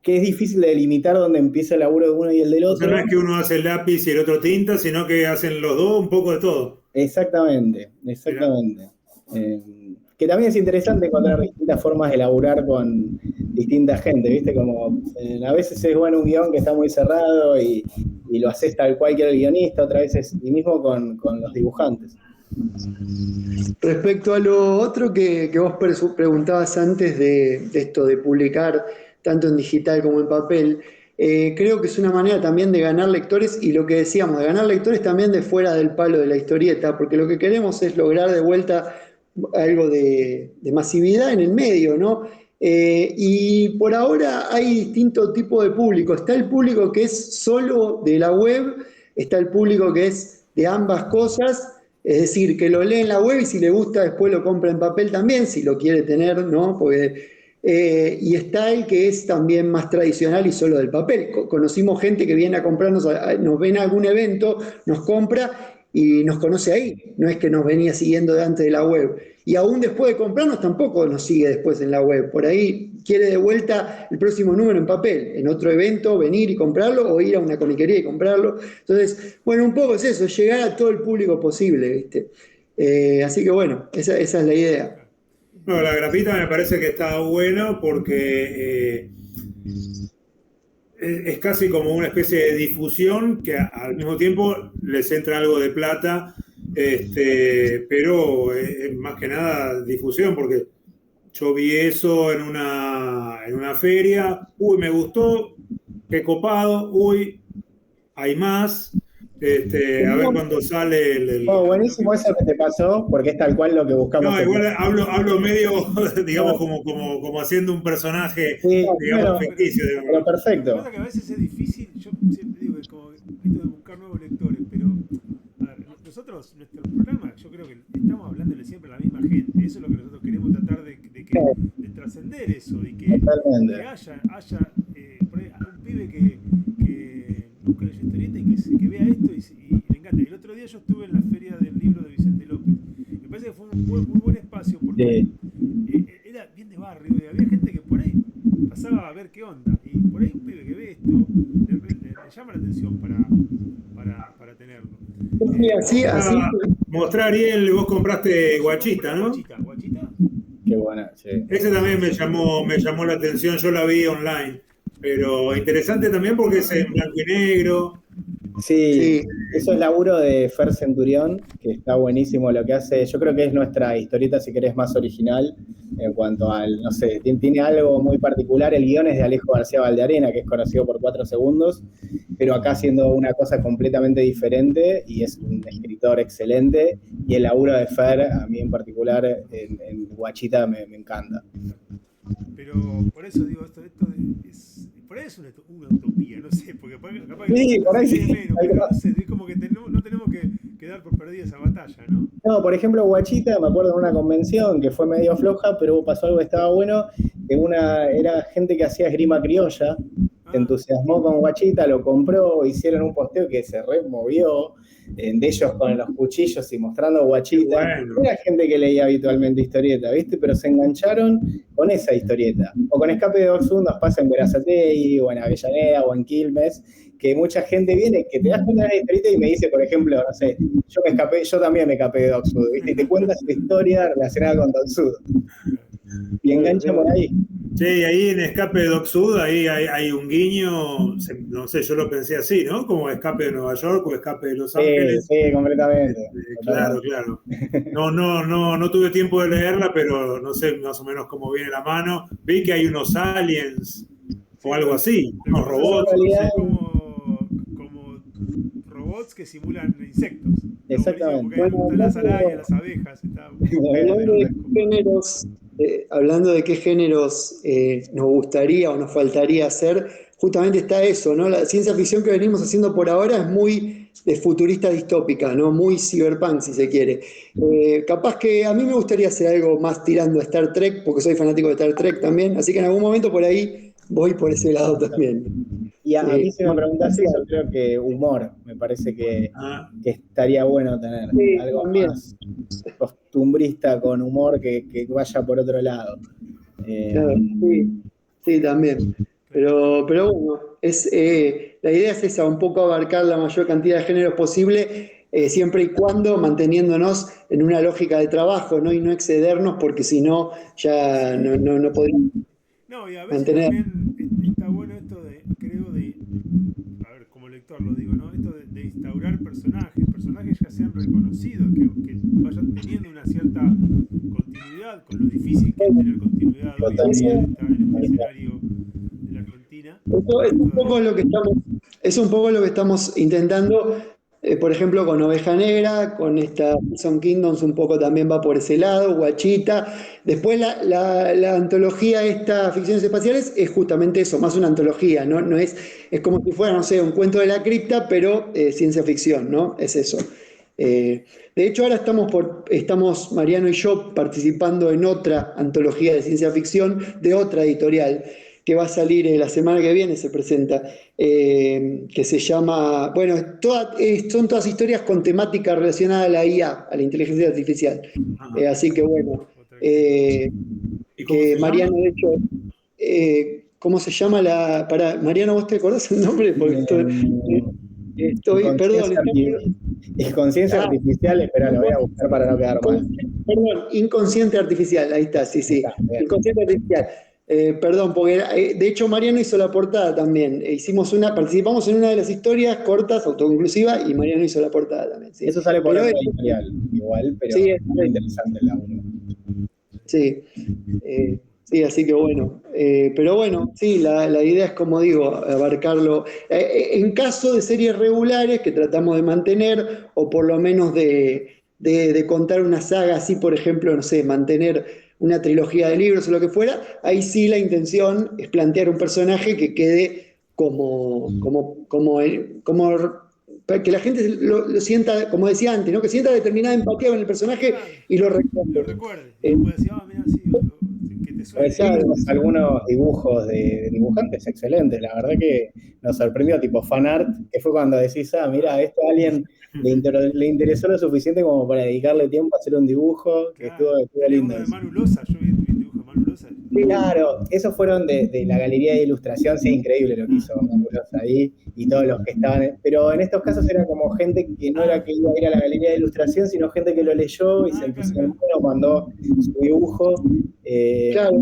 que es difícil de delimitar dónde empieza el laburo de uno y el del otro. O sea, no es que uno hace el lápiz y el otro tinta, sino que hacen los dos un poco de todo. Exactamente. Que también es interesante encontrar distintas formas de laburar con distinta gente, ¿viste? Como a veces es bueno un guión que está muy cerrado y lo haces tal cual quiere el guionista, otras veces y mismo con los dibujantes. Respecto a lo otro que vos preguntabas antes de esto de publicar tanto en digital como en papel, creo que es una manera también de ganar lectores y lo que decíamos, de ganar lectores también de fuera del palo de la historieta, porque lo que queremos es lograr de vuelta algo de masividad en el medio, ¿no? Y por ahora hay distinto tipo de público. Está el público que es solo de la web, está el público que es de ambas cosas. Es decir, que lo lee en la web y si le gusta después lo compra en papel también, si lo quiere tener, ¿no? Porque, y está el que es también más tradicional y solo del papel. Conocimos gente que viene a comprarnos, nos ven a algún evento, nos compra y nos conoce ahí. No es que nos venía siguiendo de antes de la web. Y aún después de comprarnos tampoco nos sigue después en la web. Por ahí quiere de vuelta el próximo número en papel, en otro evento, venir y comprarlo o ir a una comiquería y comprarlo. Entonces, bueno, un poco es eso, llegar a todo el público posible, ¿viste? Así que bueno, esa es la idea. No, la grapita me parece que está bueno porque es casi como una especie de difusión que al mismo tiempo les entra algo de plata, pero más que nada difusión, porque yo vi eso en una feria, me gustó, qué copado, hay más, a ver cuándo sale buenísimo eso que te pasó, porque es tal cual lo que buscamos. No, igual hablo medio, digamos, como haciendo un personaje, sí, digamos, ficticio. Pero perfecto. Lo que pasa es que a veces es difícil, yo siempre digo, es como esto de buscar nuevos lectores, pero a ver, nosotros, nuestro programa, yo creo que estamos hablándole siempre a la misma gente, eso es lo que nosotros queremos tratar de trascender eso, y que haya por ahí, un pibe que nunca leyó historieta y que vea esto y le encanta. El otro día yo estuve en la feria del libro de Vicente López. Me parece que fue un muy buen espacio porque era bien de barrio y había gente que por ahí pasaba a ver qué onda. Y por ahí un pibe que ve esto le llama la atención para tenerlo. Así. Mostrar, Ariel, vos compraste Guachita, ¿no? Guachita. Qué buena, sí. Ese también me llamó la atención, yo la vi online. Pero interesante también porque es en blanco y negro. Sí, eso es laburo de Fer Centurión, que está buenísimo lo que hace. Yo creo que es nuestra historieta, si querés, más original en cuanto al, no sé, tiene algo muy particular. El guión es de Alejo García Valdearena, que es conocido por 4 segundos, pero acá haciendo una cosa completamente diferente y es un escritor excelente. Y el laburo de Fer, a mí en particular, en Guachita me encanta. Pero por eso digo, por ahí es una utopía, no sé, porque capaz que Sí, por ahí sí. menos, pero no sé, es como que no tenemos que dar por perdida esa batalla, ¿no? No, por ejemplo, Guachita, me acuerdo de una convención que fue medio floja, pero pasó algo que estaba bueno, que era gente que hacía esgrima criolla, se entusiasmó con Guachita, lo compró, hicieron un posteo que se removió, de ellos con los cuchillos y mostrando Guachita. Bueno. Era gente que leía habitualmente historieta, ¿viste? Pero se engancharon con esa historieta. O con Escape de Oxford nos pasa en Berazategui, o en Avellaneda, o en Quilmes, que mucha gente viene, que te das cuenta de la historieta y me dice, por ejemplo, no sé, yo también me escapé de Oxford, ¿viste? Y te cuenta su historia relacionada con Oxford. Y engancha por ahí. Sí, ahí en Escape de Doc Sud, ahí hay un guiño, no sé, yo lo pensé así, ¿no? Como Escape de Nueva York o Escape de Los Ángeles. Sí, completamente. Claro. No tuve tiempo de leerla, pero no sé más o menos cómo viene la mano. Vi que hay unos aliens o algo así, unos robots. Como robots que simulan insectos. Exactamente. Porque están las arañas, las abejas. Hablando de qué géneros nos gustaría o nos faltaría hacer, justamente está eso, ¿no? La ciencia ficción que venimos haciendo por ahora es muy de futurista distópica, ¿no? Muy cyberpunk, si se quiere. Capaz que a mí me gustaría hacer algo más tirando a Star Trek, porque soy fanático de Star Trek también, así que en algún momento por ahí voy por ese lado también. Y a mí si me preguntas eso, creo que humor, me parece que estaría bueno tener algo también. más costumbrista con humor que vaya por otro lado. Claro, sí, también. Pero bueno, la idea es esa, un poco abarcar la mayor cantidad de géneros posible, siempre y cuando manteniéndonos en una lógica de trabajo, ¿no? Y no excedernos, porque si no, ya no podríamos. No, y a veces mantener. también está bueno esto a ver, como lector lo digo, ¿no? Esto de instaurar personajes ya sean reconocidos, que vayan teniendo una cierta continuidad, con lo difícil que es tener continuidad hoy en día en este escenario de la Argentina. Es un poco lo que estamos intentando. Por ejemplo, con Oveja Negra, con esta Prison Kingdoms un poco también va por ese lado, Guachita. Después la antología esta, Ficciones Espaciales, es justamente eso, más una antología, ¿no? Es como si fuera, no sé, un cuento de la cripta, pero ciencia ficción, ¿no? Es eso. De hecho, ahora estamos Mariano y yo participando en otra antología de ciencia ficción de otra editorial, que va a salir la semana que viene, se presenta, que se llama, bueno, son todas historias con temática relacionada a la IA, a la inteligencia artificial. Así que bueno, que Mariano, de hecho, ¿cómo se llama Mariano, ¿vos te acordás el nombre? Porque perdón. Conciencia artificial, espera, lo voy a buscar para no quedar mal. Perdón, inconsciente artificial, ahí está, sí. Inconsciente artificial. Perdón, porque de hecho Mariano hizo la portada también. Participamos en una de las historias cortas, autoconclusiva, y Mariano hizo la portada también. Sí. Eso sale por la editorial, igual, pero sí, es muy interesante el laburo. Sí, así que bueno. Pero bueno, sí, la idea es, como digo, abarcarlo. En caso de series regulares que tratamos de mantener, o por lo menos de contar una saga así, por ejemplo, no sé, mantener una trilogía de libros o lo que fuera, ahí sí la intención es plantear un personaje que quede como que la gente lo sienta, como decía antes, ¿no? Que sienta determinada empatía con el personaje y lo recuerde. Algunos dibujos de dibujantes excelentes, la verdad que nos sorprendió, tipo fanart, que fue cuando decís, mira, esto a alguien le interesó lo suficiente como para dedicarle tiempo a hacer un dibujo, que estuvo lindo. De Manu Loza, yo vi el dibujo de Manu Loza, Claro, esos fueron de la galería de ilustración, sí, increíble lo que hizo Manulos ahí y todos los que estaban, pero en estos casos era como gente que no era que iba a ir a la galería de ilustración, sino gente que lo leyó y se entusiasmó, mandó su dibujo. Claro,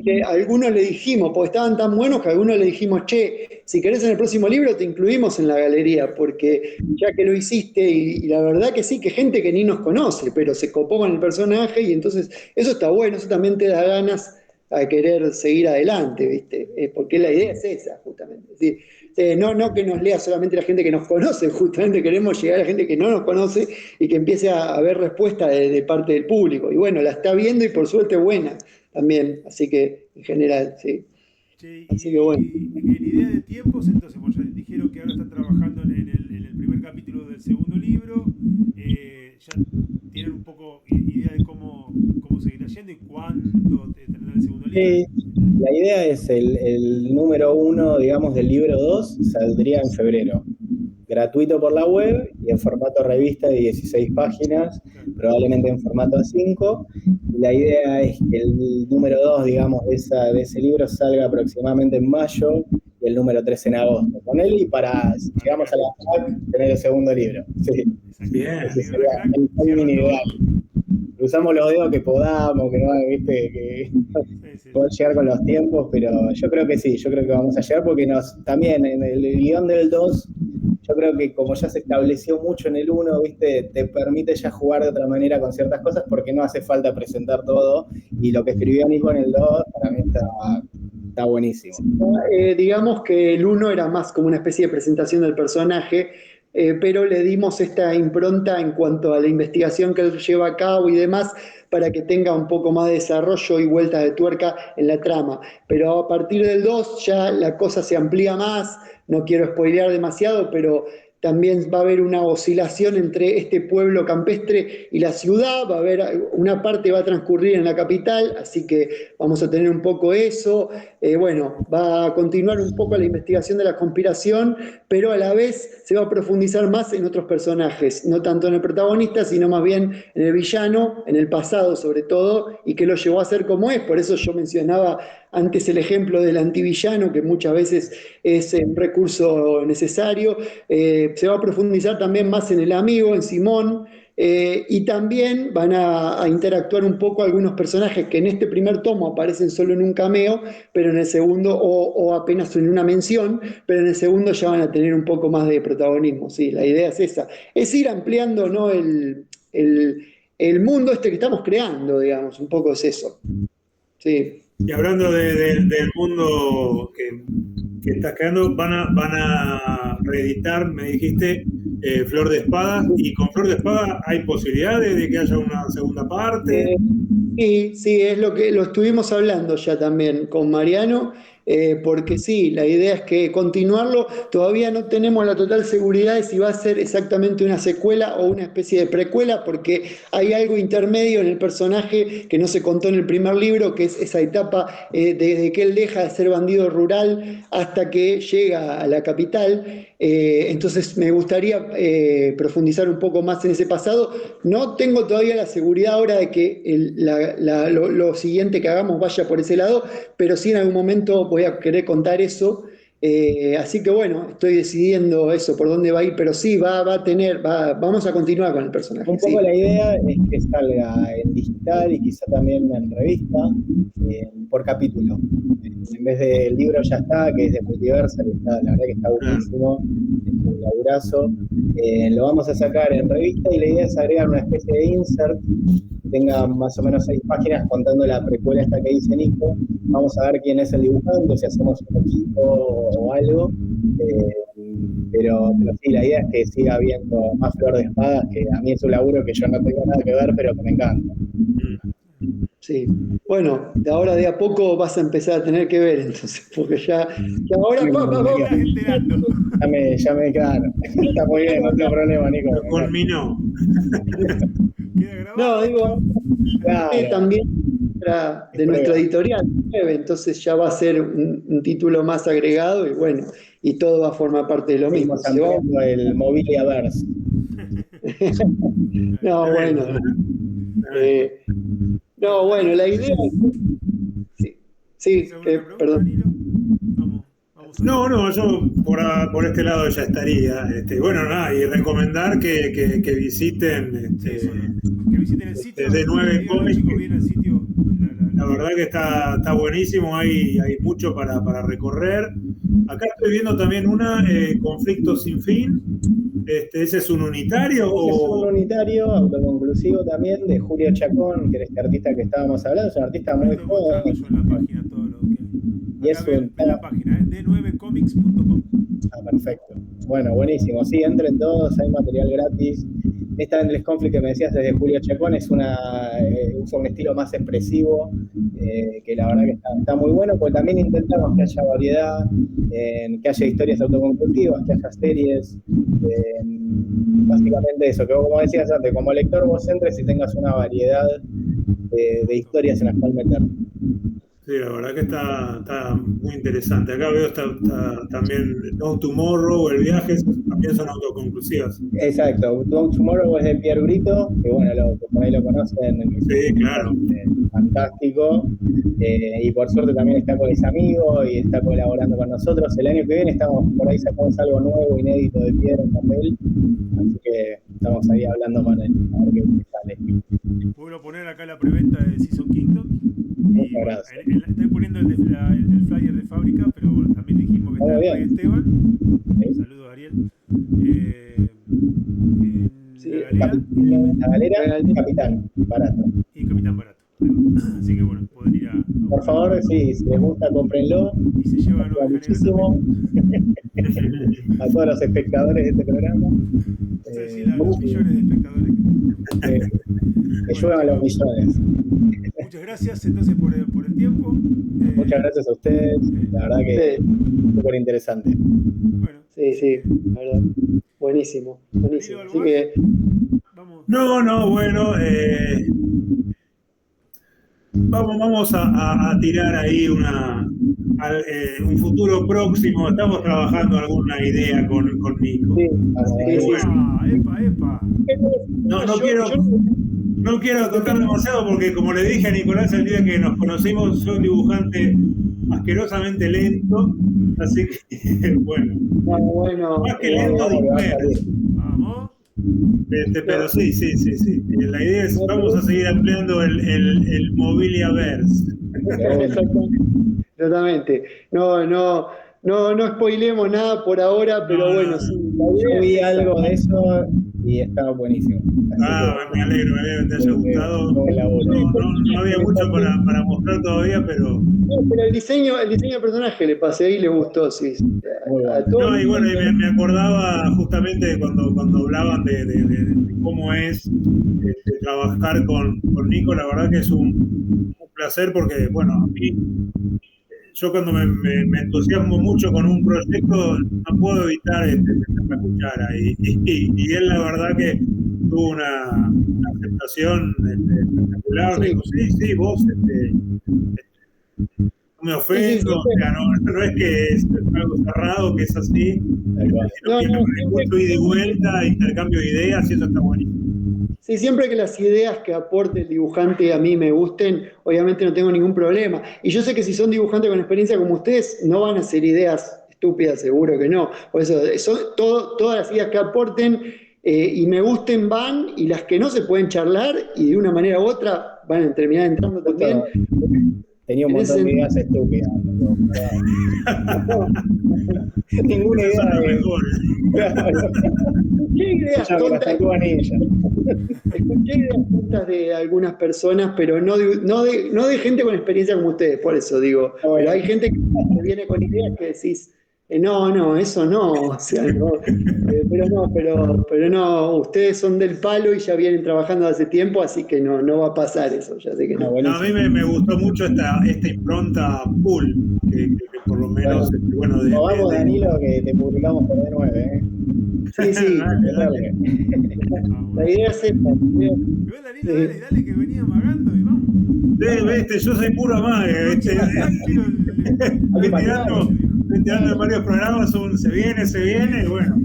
que a algunos le dijimos, porque estaban tan buenos que a algunos le dijimos, che, si querés en el próximo libro te incluimos en la galería, porque ya que lo hiciste, y la verdad que sí, que gente que ni nos conoce, pero se copó con el personaje y entonces eso está bueno, eso también te da ganas a querer seguir adelante, ¿viste? Porque la idea es esa, justamente. Es decir, no que nos lea solamente la gente que nos conoce, justamente queremos llegar a la gente que no nos conoce y que empiece a haber respuesta de parte del público. Y bueno, la está viendo y por suerte buena también, así que en general, sí. Che, Así que bueno. en idea de tiempos, entonces, pues ya dijeron que ahora están trabajando en el primer capítulo del segundo libro, ya tienen un poco idea de cómo seguirá yendo y cuándo tendrá el segundo libro. La idea es el número 1, digamos, del libro 2, saldría en febrero. Gratuito por la web y en formato revista de 16 páginas, probablemente en formato A5. Y la idea es que el número 2, digamos, de ese libro salga aproximadamente en mayo y el número 3 en agosto. Con él y para, si llegamos a la FAC, tener el segundo libro. Sí. Bien. Ese sería el mini ideal. Usamos los dedos que podamos, que no, viste, que poder llegar con los tiempos, pero yo creo que sí, yo creo que vamos a llegar porque también en el guión del 2, yo creo que como ya se estableció mucho en el 1, viste, te permite ya jugar de otra manera con ciertas cosas porque no hace falta presentar todo, y lo que escribió Nico en el 2 para mí está buenísimo. Digamos que el 1 era más como una especie de presentación del personaje, pero le dimos esta impronta en cuanto a la investigación que él lleva a cabo y demás, para que tenga un poco más de desarrollo y vueltas de tuerca en la trama. Pero a partir del 2 ya la cosa se amplía más, no quiero spoilear demasiado, pero también va a haber una oscilación entre este pueblo campestre y la ciudad, va a haber una parte va a transcurrir en la capital, así que vamos a tener un poco eso. Bueno, va a continuar un poco la investigación de la conspiración, pero a la vez se va a profundizar más en otros personajes, no tanto en el protagonista, sino más bien en el villano, en el pasado sobre todo, y que lo llevó a ser como es. Por eso yo mencionaba antes el ejemplo del antivillano, que muchas veces es un recurso necesario. Se va a profundizar también más en el amigo, en Simón, y también van a interactuar un poco algunos personajes que en este primer tomo aparecen solo en un cameo, pero en el segundo, o apenas en una mención, pero en el segundo ya van a tener un poco más de protagonismo. Sí, la idea es esa, es ir ampliando, ¿no?, el mundo este que estamos creando, digamos, un poco es eso. Sí. Y hablando del mundo que estás creando, van a reeditar, me dijiste, Flor de Espada, y con Flor de Espada hay posibilidades de que haya una segunda parte. Sí, es lo que lo estuvimos hablando ya también con Mariano, porque sí, la idea es que continuarlo, todavía no tenemos la total seguridad de si va a ser exactamente una secuela o una especie de precuela, porque hay algo intermedio en el personaje que no se contó en el primer libro, que es esa etapa desde que él deja de ser bandido rural hasta que llega a la capital. Entonces me gustaría profundizar un poco más en ese pasado. No tengo todavía la seguridad ahora de que lo siguiente que hagamos vaya por ese lado, pero sí en algún momento voy a querer contar eso. Así que bueno, estoy decidiendo eso, por dónde va a ir, pero sí, vamos a continuar con el personaje. Un poco sí. La idea es que salga en digital y quizá también en revista, por capítulo. En vez del libro ya está, que es de Multiversal, la verdad que está buenísimo, es un laburazo. Lo vamos a sacar en revista y la idea es agregar una especie de insert que tenga más o menos 6 páginas contando la precuela esta que dice Nico. Vamos a ver quién es el dibujante, si hacemos un equipo o algo. Pero sí, la idea es que siga habiendo más Flor de Espadas, que a mí es un laburo que yo no tengo nada que ver, pero que me encanta. Sí, bueno, de ahora de a poco vas a empezar a tener que ver, entonces, porque ya ahora ya me claro. Está muy bien, no tengo problema, Nico. Culminó. No, digo, claro. También de nuestra editorial, entonces ya va a ser un título más agregado y bueno, y todo va a formar parte de lo mismo. El Mobiliaverse. No, bueno. No, bueno, la idea. Sí. Sí, ¿Alguna pregunta, perdón. Danilo? Vamos a No, yo por este lado ya estaría. Bueno, nada, y recomendar que visiten Sí, eso, que visiten el sitio, D9 díganlo Comics, chicos, que bien el sitio. la verdad que está buenísimo, hay mucho para recorrer. Acá estoy viendo también Conflicto sin fin. ¿Ese es un unitario Ese es un o...? unitario autoconclusivo también de Julio Chacón, que era este artista que estábamos hablando, es un artista muy Estoy mostrando joven. yo en la página todo lo que Y acá es ven la página, d9comics.com. perfecto. Bueno, buenísimo. Sí, entren todos, hay material gratis. Esta Endless Conflict que me decías desde Julio Chacón usa un estilo más expresivo, que la verdad que está muy bueno, porque también intentamos que haya variedad, que haya historias autoconclusivas, que haya series, básicamente eso, que como decías antes, como lector vos entres y tengas una variedad de historias en las cuales meter. Sí, la verdad que está muy interesante. Acá veo está también No Tomorrow, el viaje, también son autoconclusivas. Exacto, Don't Tomorrow es de Pierre Brito, que bueno, por ahí lo conocen, Sí, claro. fantástico, y por suerte también está con ese amigo y está colaborando con nosotros. El año que viene por ahí sacamos algo nuevo, inédito de Pierre en papel, así que estamos ahí hablando con él, a ver qué sale. Puedo poner acá la preventa de Season Kingdom. Muchas Y bueno, gracias. estoy poniendo el flyer de fábrica, pero bueno, también dijimos que está el Rey Esteban. Saludos, Ariel. En La galera, Capitán Barato. y Capitán Barato. Así que bueno, pueden ir a por favor, sí, si les gusta, cómprenlo. Y se llevan Ayuda muchísimo a todos los espectadores de este programa. Los millones de espectadores. Que lluevan los millones. Muchas gracias entonces por el tiempo. Muchas gracias a ustedes. La verdad que es súper interesante. Bueno, sí, la verdad. Buenísimo. Así que... Vamos. No, bueno, vamos a tirar ahí un futuro próximo. Estamos trabajando alguna idea con Nico. Sí, Epa. No quiero tocar demasiado porque, como le dije a Nicolás el día que nos conocimos, soy un dibujante asquerosamente lento, así que, bueno. Más que lento, disperso. Vamos. Pero sí. La idea es, vamos a seguir ampliando el Mobiliaverse. Exactamente. No spoilemos nada por ahora, pero bueno, sí. Yo vi algo de eso y estaba buenísimo. Me alegro que te haya gustado. No había mucho para mostrar todavía, pero... Pero el diseño del personaje le pasé y le gustó, sí. Y bueno, me acordaba justamente cuando hablaban de cómo es trabajar con Nico. La verdad que es un placer porque, bueno, a mí, yo cuando me entusiasmo mucho con un proyecto, no puedo evitar meter la cuchara. Y él, la verdad que tuvo una aceptación espectacular. Me dijo, sí, vos, no me ofendo, o sea, no es que es algo cerrado, que es así, sino que hay mucho ida y vuelta, intercambio de ideas, y eso está buenísimo. Sí, siempre que las ideas que aporte el dibujante a mí me gusten, obviamente no tengo ningún problema. Y yo sé que si son dibujantes con experiencia como ustedes, no van a ser ideas estúpidas, seguro que no. Por eso, todas las ideas que aporten y me gusten van, y las que no se pueden charlar y de una manera u otra van a terminar entrando también. Tenía un montón de ideas estúpidas. Ninguna idea de... ¿Qué ideas tontas? Escuché ideas tontas de algunas personas, pero no de gente con experiencia como ustedes, por eso digo. Pero hay gente que viene con ideas que decís, no, eso no, o sea, no, pero no, ustedes son del palo y ya vienen trabajando hace tiempo, así que no va a pasar eso, ya sé que no. A mí me gustó mucho esta impronta Pool, que por lo menos, vamos, Danilo, que te publicamos por D9, ¿eh? Sí. Dale. La idea es esta. Dale, que venía amagando y vamos. Yo soy puro amague, Este año en varios programas se viene, y bueno,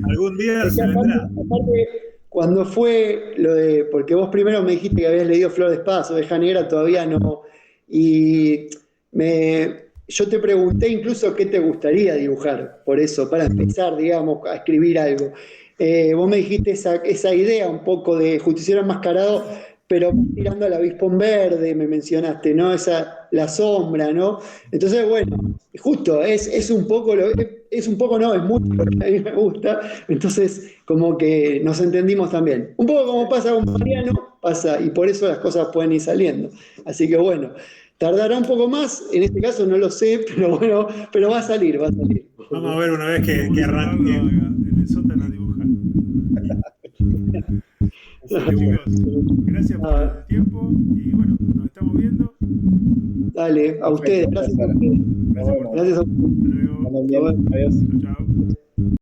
algún día se vendrá. Aparte, cuando fue lo de, porque vos primero me dijiste que habías leído Flor de Espadas, Oveja Negra todavía no, y yo te pregunté incluso qué te gustaría dibujar, por eso, para empezar, digamos, a escribir algo. Vos me dijiste esa idea un poco de Justiciero Enmascarado, pero tirando al avispón verde, me mencionaste, ¿no? La sombra, ¿no? Entonces, bueno, justo, es un poco, es un poco, no, es mucho lo que a mí me gusta, entonces como que nos entendimos también. Un poco como pasa con Mariano, pasa, y por eso las cosas pueden ir saliendo. Así que bueno, tardará un poco más, en este caso no lo sé, pero bueno, pero va a salir, va a salir. Vamos a ver una vez que Vamos a arranque. llevarlo en el sótano a dibujar. Bueno, chicos, gracias por el tiempo y bueno, nos estamos viendo. Dale, a ustedes, gracias a ustedes. Nos vemos. Gracias a ustedes. Hasta luego. Anden bien. Adiós. Chao, chao.